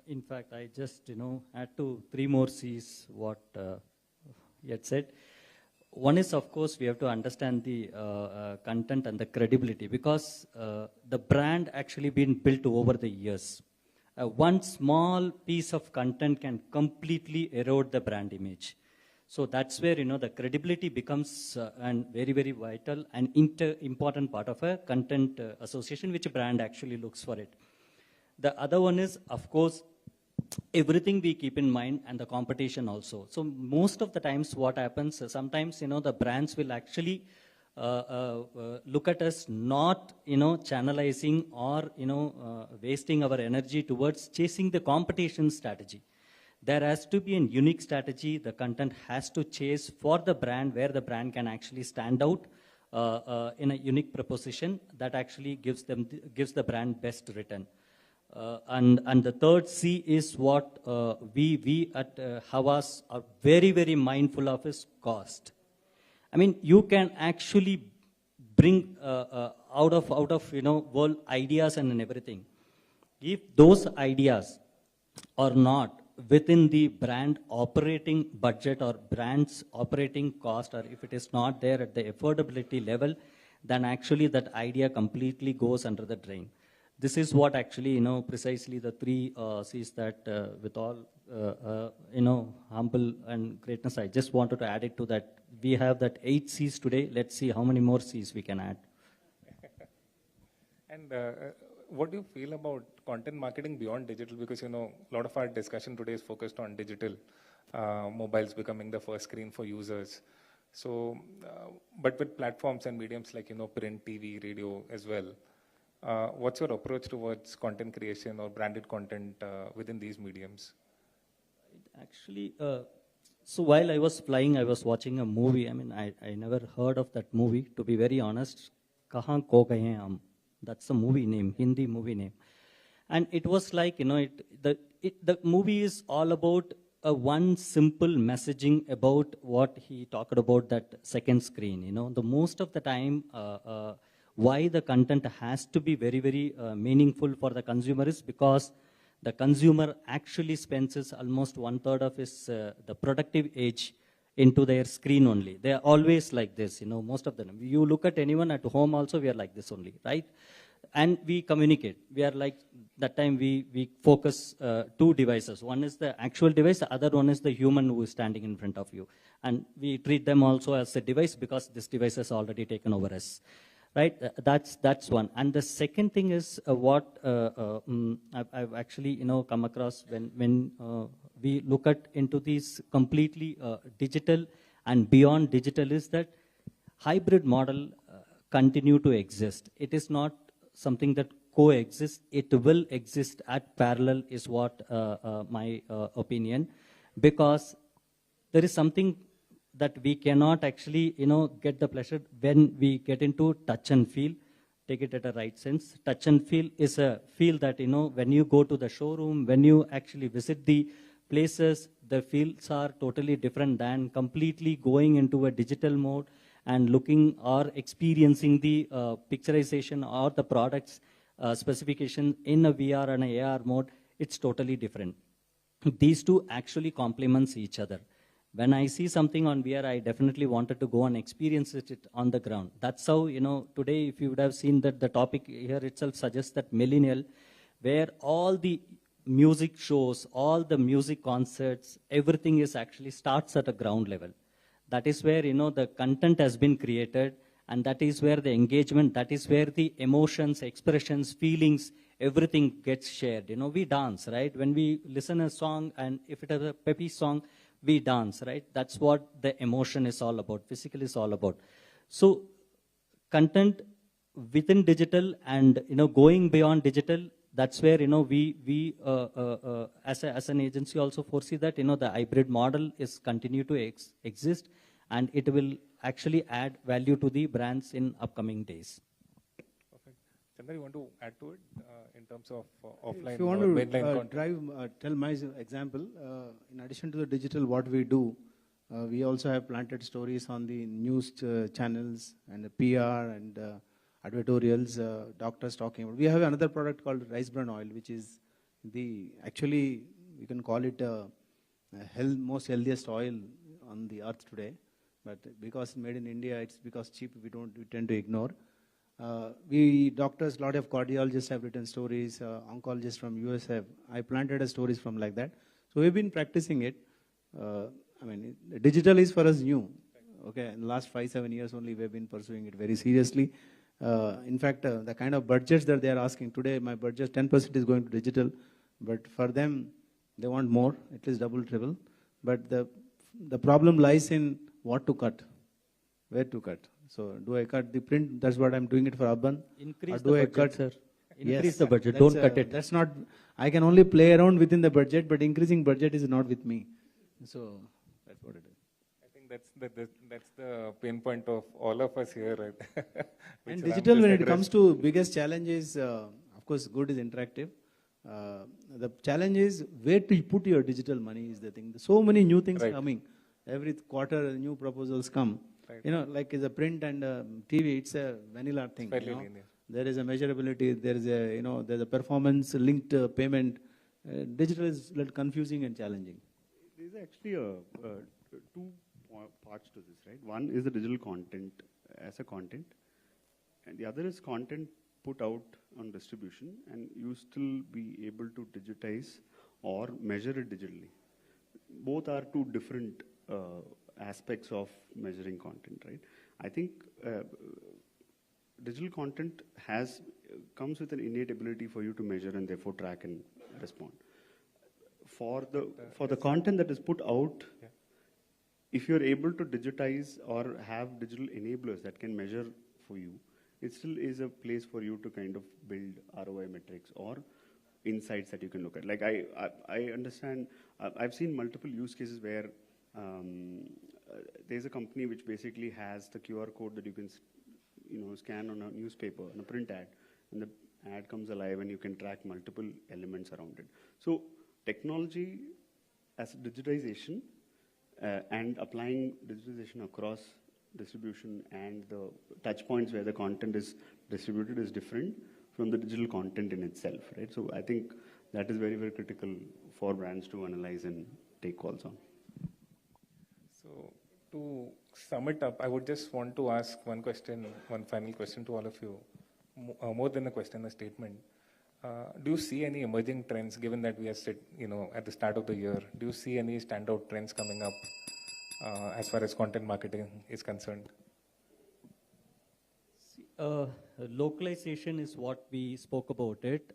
S18: In fact, I just, add to 3 more C's what he had said. One is, of course, we have to understand the content and the credibility, because the brand actually been built over the years. One small piece of content can completely erode the brand image. So that's where, the credibility becomes a very, very vital and important part of a content association, which a brand actually looks for it. The other one is, of course, everything we keep in mind, and the competition also. So most of the times what happens, sometimes, the brands will actually look at us not, channelizing or, wasting our energy towards chasing the competition strategy. There has to be a unique strategy. The content has to chase for the brand, where the brand can actually stand out in a unique proposition that actually gives the brand best return. And the third C is what we at Havas are very, very mindful of, is cost. I mean, you can actually bring out of world ideas and everything. if those ideas are not within the brand operating budget or brand's operating cost, or if it is not there at the affordability level, then actually that idea completely goes under the drain. This is what actually, precisely the three C's that with all, humble and greatness, I just wanted to add it to that. We have that 8 C's today. Let's see how many more C's we can add.
S15: And what do you feel about content marketing beyond digital? Because, a lot of our discussion today is focused on digital, mobiles becoming the first screen for users. So, but with platforms and mediums like, print, TV, radio as well, what's your approach towards content creation or branded content within these mediums?
S18: Actually, so while I was flying, I was watching a movie. I mean, I never heard of that movie, to be very honest. Kahan Ko Gaye Hain Hum. That's the movie name, Hindi movie name. And it was like, the movie is all about one simple messaging about what he talked about, that second screen. The most of the time, why the content has to be very, very meaningful for the consumer is because the consumer actually spends almost 1/3 of his the productive age into their screen only. They are always like this, most of them. You look at anyone at home also, we are like this only, right? And we communicate. We are like, that time we focus two devices. One is the actual device, the other one is the human who is standing in front of you. And we treat them also as a device because this device has already taken over us. Right, that's one. And the second thing is what I've actually come across when we look at into these completely digital and beyond digital is that hybrid model continue to exist. It is not something that coexists. It will exist at parallel is what my opinion, because there is something that we cannot actually, get the pleasure when we get into touch and feel. Take it at a right sense. Touch and feel is a feel that, when you go to the showroom, when you actually visit the places, the feels are totally different than completely going into a digital mode and looking or experiencing the picturization or the product's specification in a VR and a AR mode. It's totally different. These two actually complements each other. When I see something on VR, I definitely wanted to go and experience it on the ground. That's how, today, if you would have seen that the topic here itself suggests that millennial, where all the music shows, all the music concerts, everything is actually starts at a ground level. That is where, the content has been created, and that is where the engagement, that is where the emotions, expressions, feelings, everything gets shared. We dance, right? When we listen a song, and if it is a peppy song, we dance, right? That's what the emotion is all about, physical is all about. So content within digital and, going beyond digital, that's where, we as an agency also foresee that, the hybrid model is continue to exist, and it will actually add value to the brands in upcoming days.
S15: Perfect. Chandra, you want to add to it in terms of offline
S16: if you want
S15: or
S16: to
S15: mainline content?
S16: tell my example, in addition to the digital, what we do, we also have planted stories on the news channels and the PR and advertorials, doctors talking about. We have another product called rice bran oil, which is actually, you can call it most healthiest oil on the earth today. But because made in India, it's because cheap, we tend to ignore. We doctors, a lot of cardiologists have written stories, oncologists from US I planted stories from like that. So we've been practicing it. Digital is for us new. Okay, in the last 5-7 years only, we've been pursuing it very seriously. In fact, the kind of budgets that they are asking today, my budget 10% is going to digital, but for them, they want more, at least double, triple. But the problem lies in what to cut, where to cut. So do I cut the print? That's what I'm doing it for Urban.
S18: Increase the budget, sir. Increase the budget, don't cut it.
S16: That's not, I can only play around within the budget, but increasing budget is not with me. So that's what it is.
S15: I think that's the pain point of all of us here. Right?
S16: And digital, when it comes to biggest challenge is, of course, good is interactive. The challenge is where to put your digital money is the thing. So many new things coming. Every quarter, new proposals come. Right. Like as a print and TV, it's a vanilla thing. there is a measurability, there is a, there's a performance linked payment. Digital is a little confusing and challenging.
S9: There's actually two parts to this, right? One is the digital content as a content, and the other is content put out on distribution, and you still be able to digitize or measure it digitally. Both are two different aspects of measuring content, right? I think digital content comes with an innate ability for you to measure and therefore track and respond. For the content that is put out, if you're able to digitize or have digital enablers that can measure for you, it still is a place for you to kind of build ROI metrics or insights that you can look at. Like I understand, I've seen multiple use cases where there's a company which basically has the QR code that you can scan on a newspaper, on a print ad, and the ad comes alive and you can track multiple elements around it. So technology as digitization and applying digitization across distribution and the touch points where the content is distributed is different from the digital content in itself, right? So I think that is very, very critical for brands to analyze and take calls on.
S15: So to sum it up, I would just want to ask one final question to all of you, more than a question, a statement. Do you see any emerging trends, given that we are at the start of the year? Do you see any standout trends coming up as far as content marketing is concerned?
S18: Localization is what we spoke about it.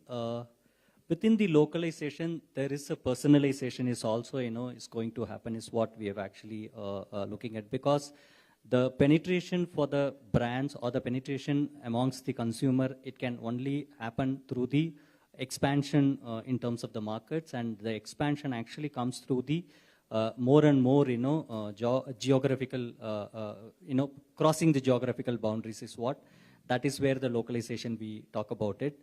S18: Within the localization, there is a personalization is also, is going to happen, is what we have actually looking at, because the penetration for the brands or the penetration amongst the consumer, it can only happen through the expansion in terms of the markets, and the expansion actually comes through the more and more, geographical, crossing the geographical boundaries is what. That is where the localization we talk about it.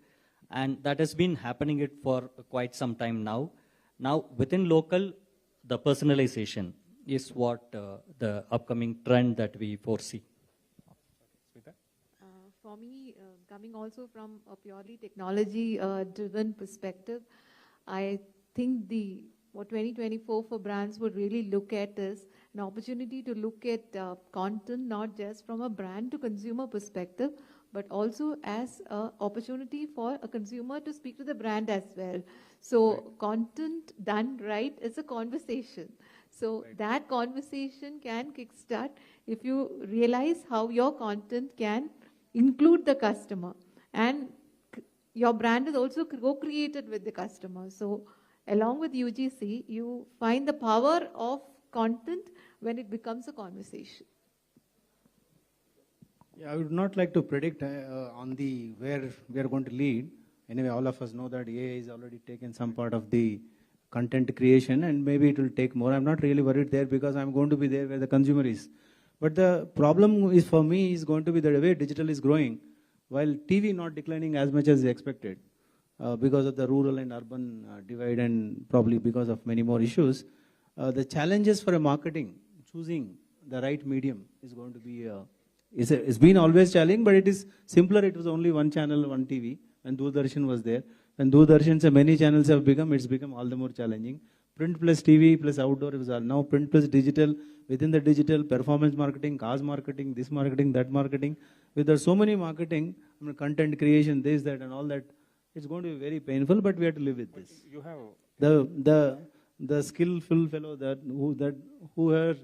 S18: And that has been happening it for quite some time now. Now, within local, the personalization is what the upcoming trend that we foresee.
S17: For me, coming also from a purely technology-driven perspective, I think what 2024 for brands would really look at is an opportunity to look at content not just from a brand to consumer perspective, but also as an opportunity for a consumer to speak to the brand as well. So content done right is a conversation. So that conversation can kickstart if you realize how your content can include the customer. And your brand is also co-created with the customer. So along with UGC, you find the power of content when it becomes a conversation.
S16: Yeah, I would not like to predict on where we are going to lead. Anyway, all of us know that AI has already taken some part of the content creation, and maybe it will take more. I'm not really worried there because I'm going to be there where the consumer is. But the problem is for me is going to be the way digital is growing, while TV not declining as much as expected because of the rural and urban divide, and probably because of many more issues. The challenges for a marketing, choosing the right medium is going to be it's been always challenging, but it is simpler. It was only one channel, one TV, and Doordarshan was there. And Doordarshan, so many channels have become, it's become all the more challenging. Print plus TV plus outdoor, it was all. Now print plus digital, within the digital, performance marketing, cause marketing, this marketing, that marketing. With there so many marketing, content creation, this, that, and all that, it's going to be very painful, but we have to live with this.
S15: You have
S16: the skillful fellow who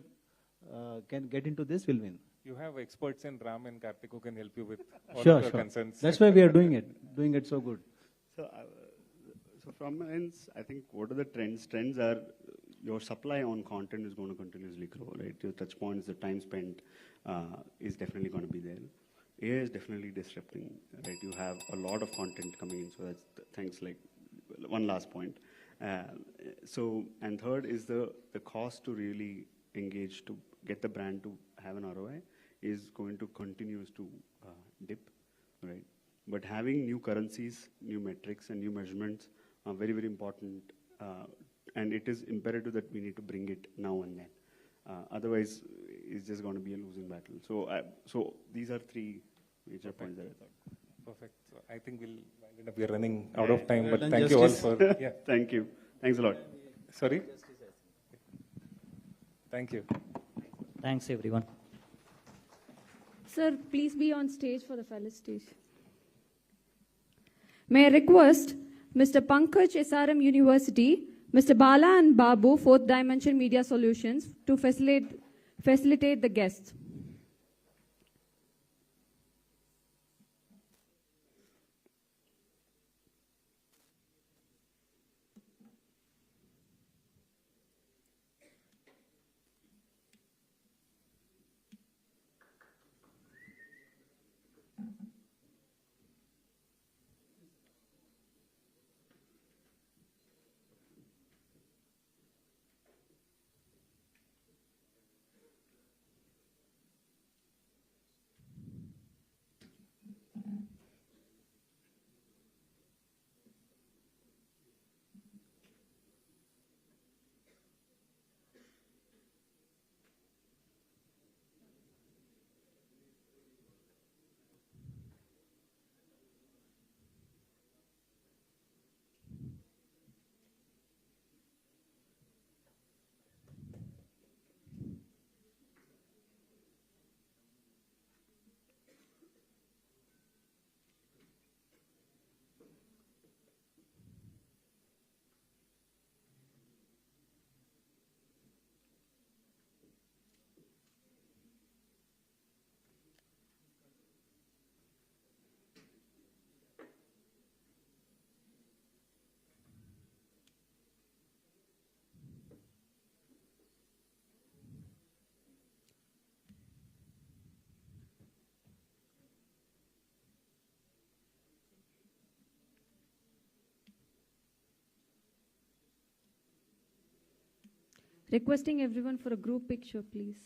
S16: can get into this will win.
S15: You have experts in Ram and Karthik who can help you with all
S16: Sure.
S15: your concerns.
S16: That's why we are doing it so good.
S9: So from my end, I think what are the trends? Trends are your supply on content is going to continuously grow, right? Your touch points, the time spent is definitely going to be there. AI is definitely disrupting, right? You have a lot of content coming in, so that's things like one last point. And third is the cost to really engage to get the brand to have an ROI is going to continue to dip, right? But having new currencies, new metrics, and new measurements are very, very important. And it is imperative that we need to bring it now and then. Otherwise, it's just going to be a losing battle. So these are three major points that I thought.
S15: Perfect. So I think we are running out of time, but
S16: done
S15: thank you all
S16: justice.
S15: for. Yeah.
S9: Thank you. Thanks a lot.
S15: Sorry? Thank you.
S18: Thanks, everyone.
S1: Sir, please be on stage for the felicitation. May I request Mr. Pankaj, SRM University, Mr. Bala and Babu, Fourth Dimension Media Solutions, to facilitate the guests. Requesting everyone for a group picture, please.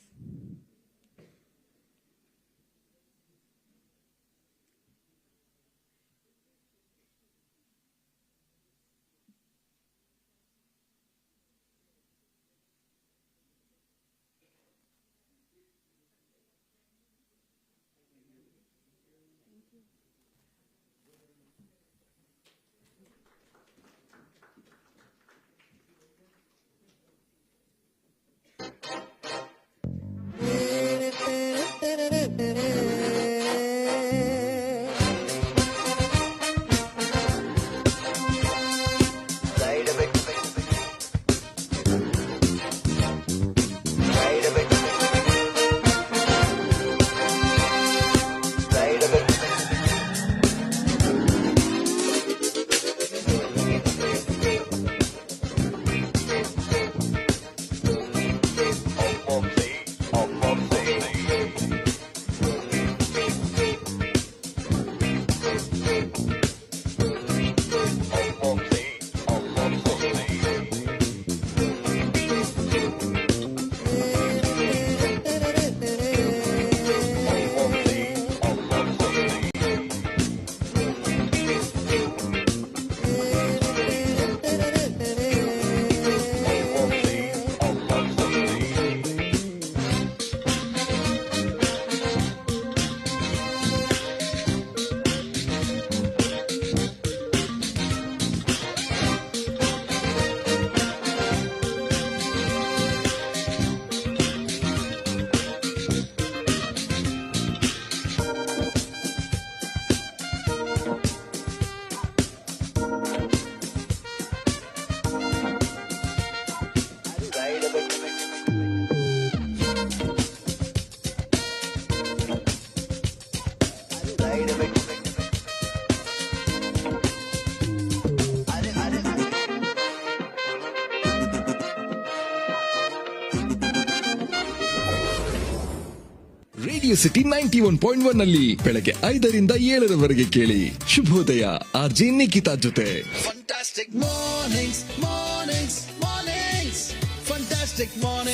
S19: Radio city 91.1 ನಲ್ಲಿ ಬೆಳಗ್ಗೆ 5ರಿಂದ 7ರವರೆಗೆ ಕೇಳಿ ಶುಭೋದಯ RJ Nikhita ಜೊತೆ.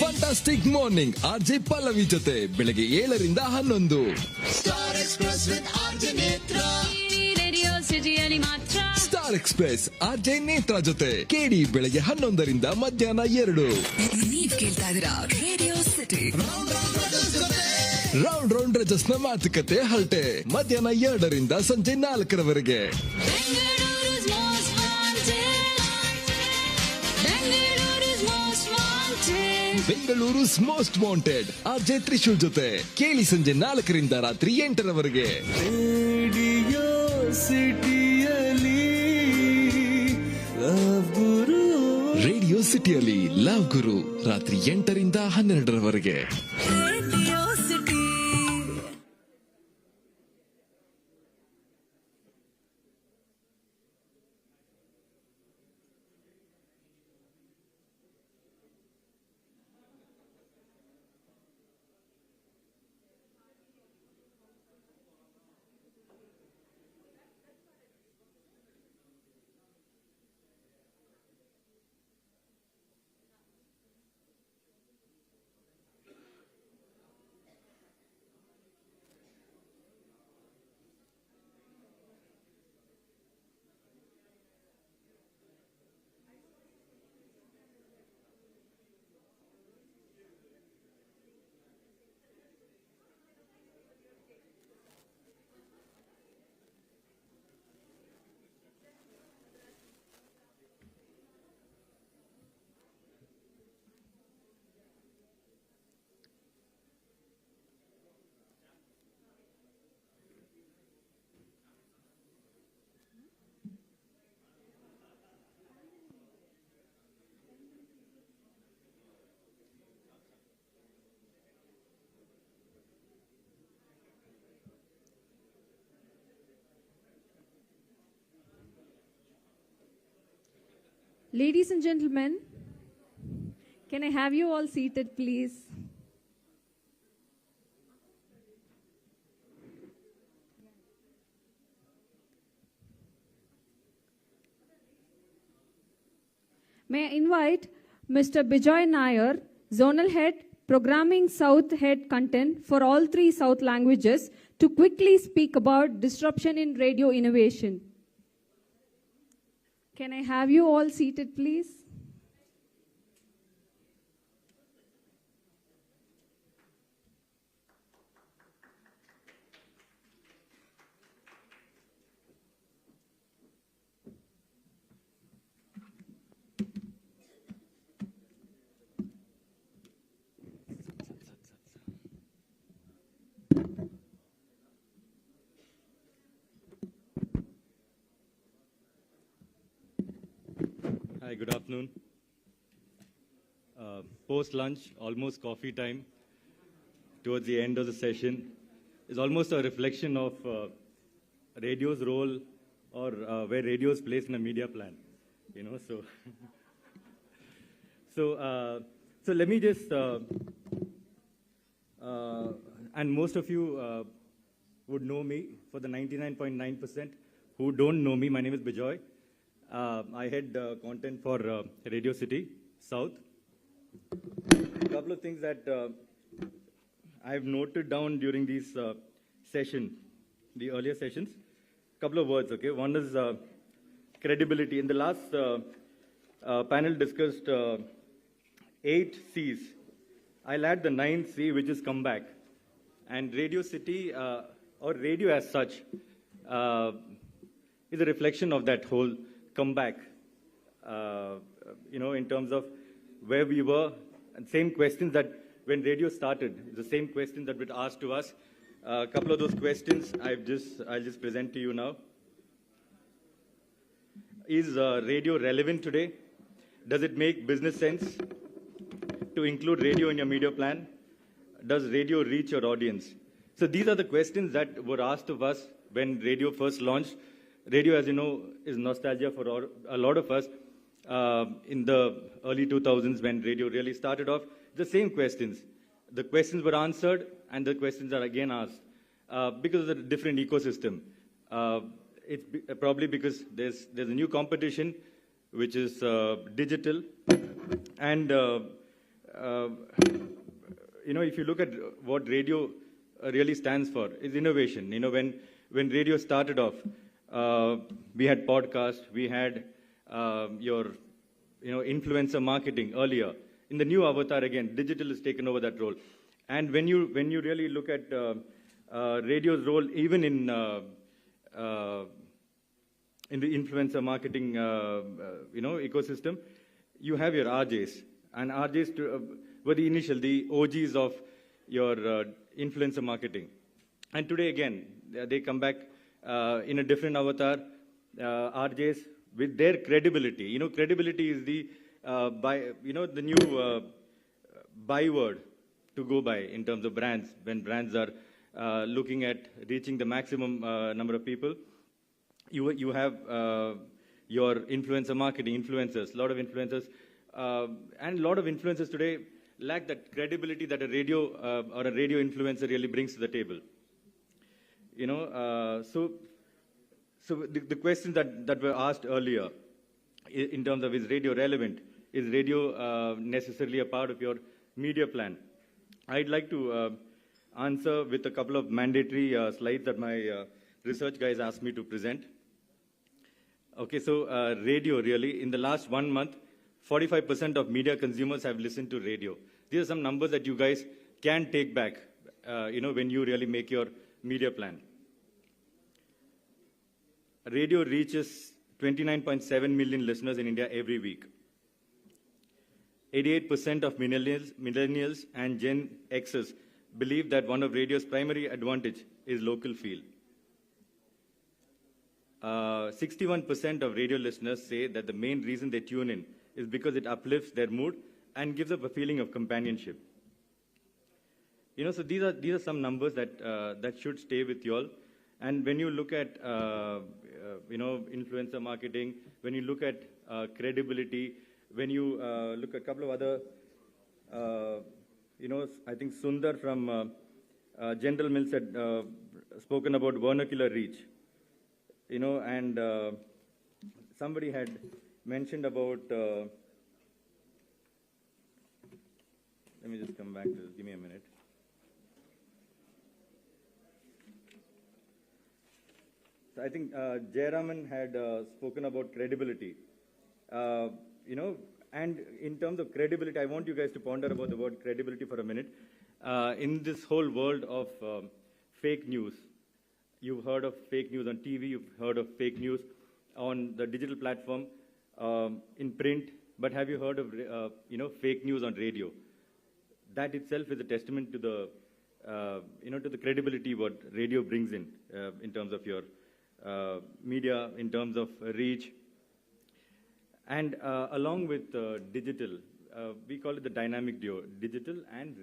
S19: Fantastic morning RJ Pallavi ಜೊತೆ ಬೆಳಗ್ಗೆ 7ರಿಂದ 11. Star express RJ Netra ಜೊತೆ ಕೇಳಿ ಬೆಳಗ್ಗೆ 11ರಿಂದ ಮಧ್ಯಾಹ್ನ 2.
S20: ನೀವ್ ಕೇಳ್ತಾ ಇದ್ದೀರಾ ರೇಡಿಯೋ ಸಿಟಿ.
S19: ರೌಂಡ್ ರೌಂಡ್ ರಜಸ್ನ ಮಾತುಕತೆ ಹರಟೆ ಮಧ್ಯಾಹ್ನ 2ರಿಂದ ಸಂಜೆ 4ರವರೆಗೆ. Bengaluru most wanted RJ Trishul ಜೊತೆ ಕೇಳಿ ಸಂಜೆ 4ರಿಂದ ರಾತ್ರಿ 8ರವರೆಗೆ. ರೇಡಿಯೋ ಸಿಟಿಯಲ್ಲಿ ಲವ್ ಗುರು. ರೇಡಿಯೋ ಸಿಟಿಯಲ್ಲಿ ಲವ್ ಗುರು ರಾತ್ರಿ 8ರಿಂದ 12ರವರೆಗೆ.
S1: Ladies and gentlemen, can I have you all seated, please? May I invite Mr. Bijoy Nair, Zonal Head, Programming South Head Content for all 3 South languages, to quickly speak about disruption in radio innovation. Can I have you all seated, please?
S20: Hi, good afternoon. Post-lunch, almost coffee time, towards the end of the session, is almost a reflection of radio's role or where radio is placed in a media plan, you know, so... so let me just... and most of you would know me. For the 99.9% who don't know me, my name is Bijoy. I head content for Radio City South. A couple of things that I've noted down during these the earlier sessions. Couple of words, okay? One is credibility. In the last panel discussed 8 C's. I'll add the 9th C, which is comeback. And Radio City, or radio as such, is a reflection of that whole comeback, you know, in terms of where we were, and same questions that when radio started, the same questions that were asked to us. A couple of those questions I'll just present to you now. Is radio relevant today? Does it make business sense to include radio in your media plan? Does radio reach your audience? So these are the questions that were asked of us when radio first launched. Radio, as you know, is nostalgia for a lot of us. In the early 2000s, when radio really started off, the same questions. The questions were answered, and the questions are again asked because of the different ecosystem. It's probably because there's a new competition, which is digital, and you know, if you look at what radio really stands for, is innovation. You know, when radio started off, we had podcasts, we had your, you know, influencer marketing earlier. In the new avatar, again, digital has taken over that role. And when you really look at radio's role, even in the influencer marketing ecosystem, you have your RJs, and RJs were the OGs of your influencer marketing. And today again, they come back in a different avatar, RJs, with their credibility. Credibility is the the new byword to go by in terms of brands. When brands are looking at reaching the maximum number of people, you have your influencer marketing, influencers, a lot of influencers, and a lot of influencers today lack that credibility that a radio or a radio influencer really brings to the table. So the questions that were asked earlier in terms of, is radio relevant? Is radio necessarily a part of your media plan? I'd like to answer with a couple of mandatory slides that my research guys asked me to present. Okay, so radio really, in the last 1 month, 45% of media consumers have listened to radio. These are some numbers that you guys can take back, when you really make your media plan. Radio reaches 29.7 million listeners in India every week. 88% of millennials and Gen Xers believe that one of radio's primary advantage is local feel. 61% of radio listeners say that the main reason they tune in is because it uplifts their mood and gives up a feeling of companionship. So these are some numbers that should stay with you all. And when you look at influencer marketing, when you look at credibility, when you look at a couple of other, I think Sundar from General Mills had spoken about vernacular reach, and somebody had mentioned about, let me just come back to this, give me a minute. So I think Jayaraman had spoken about credibility. And in terms of credibility, I want you guys to ponder about the word credibility for a minute. In this whole world of fake news, you've heard of fake news on TV, you've heard of fake news on the digital platform, in print, but have you heard of fake news on radio? That itself is a testament to the to the credibility what radio brings in terms of your media, in terms of reach. And along with digital, we call it the dynamic duo, digital and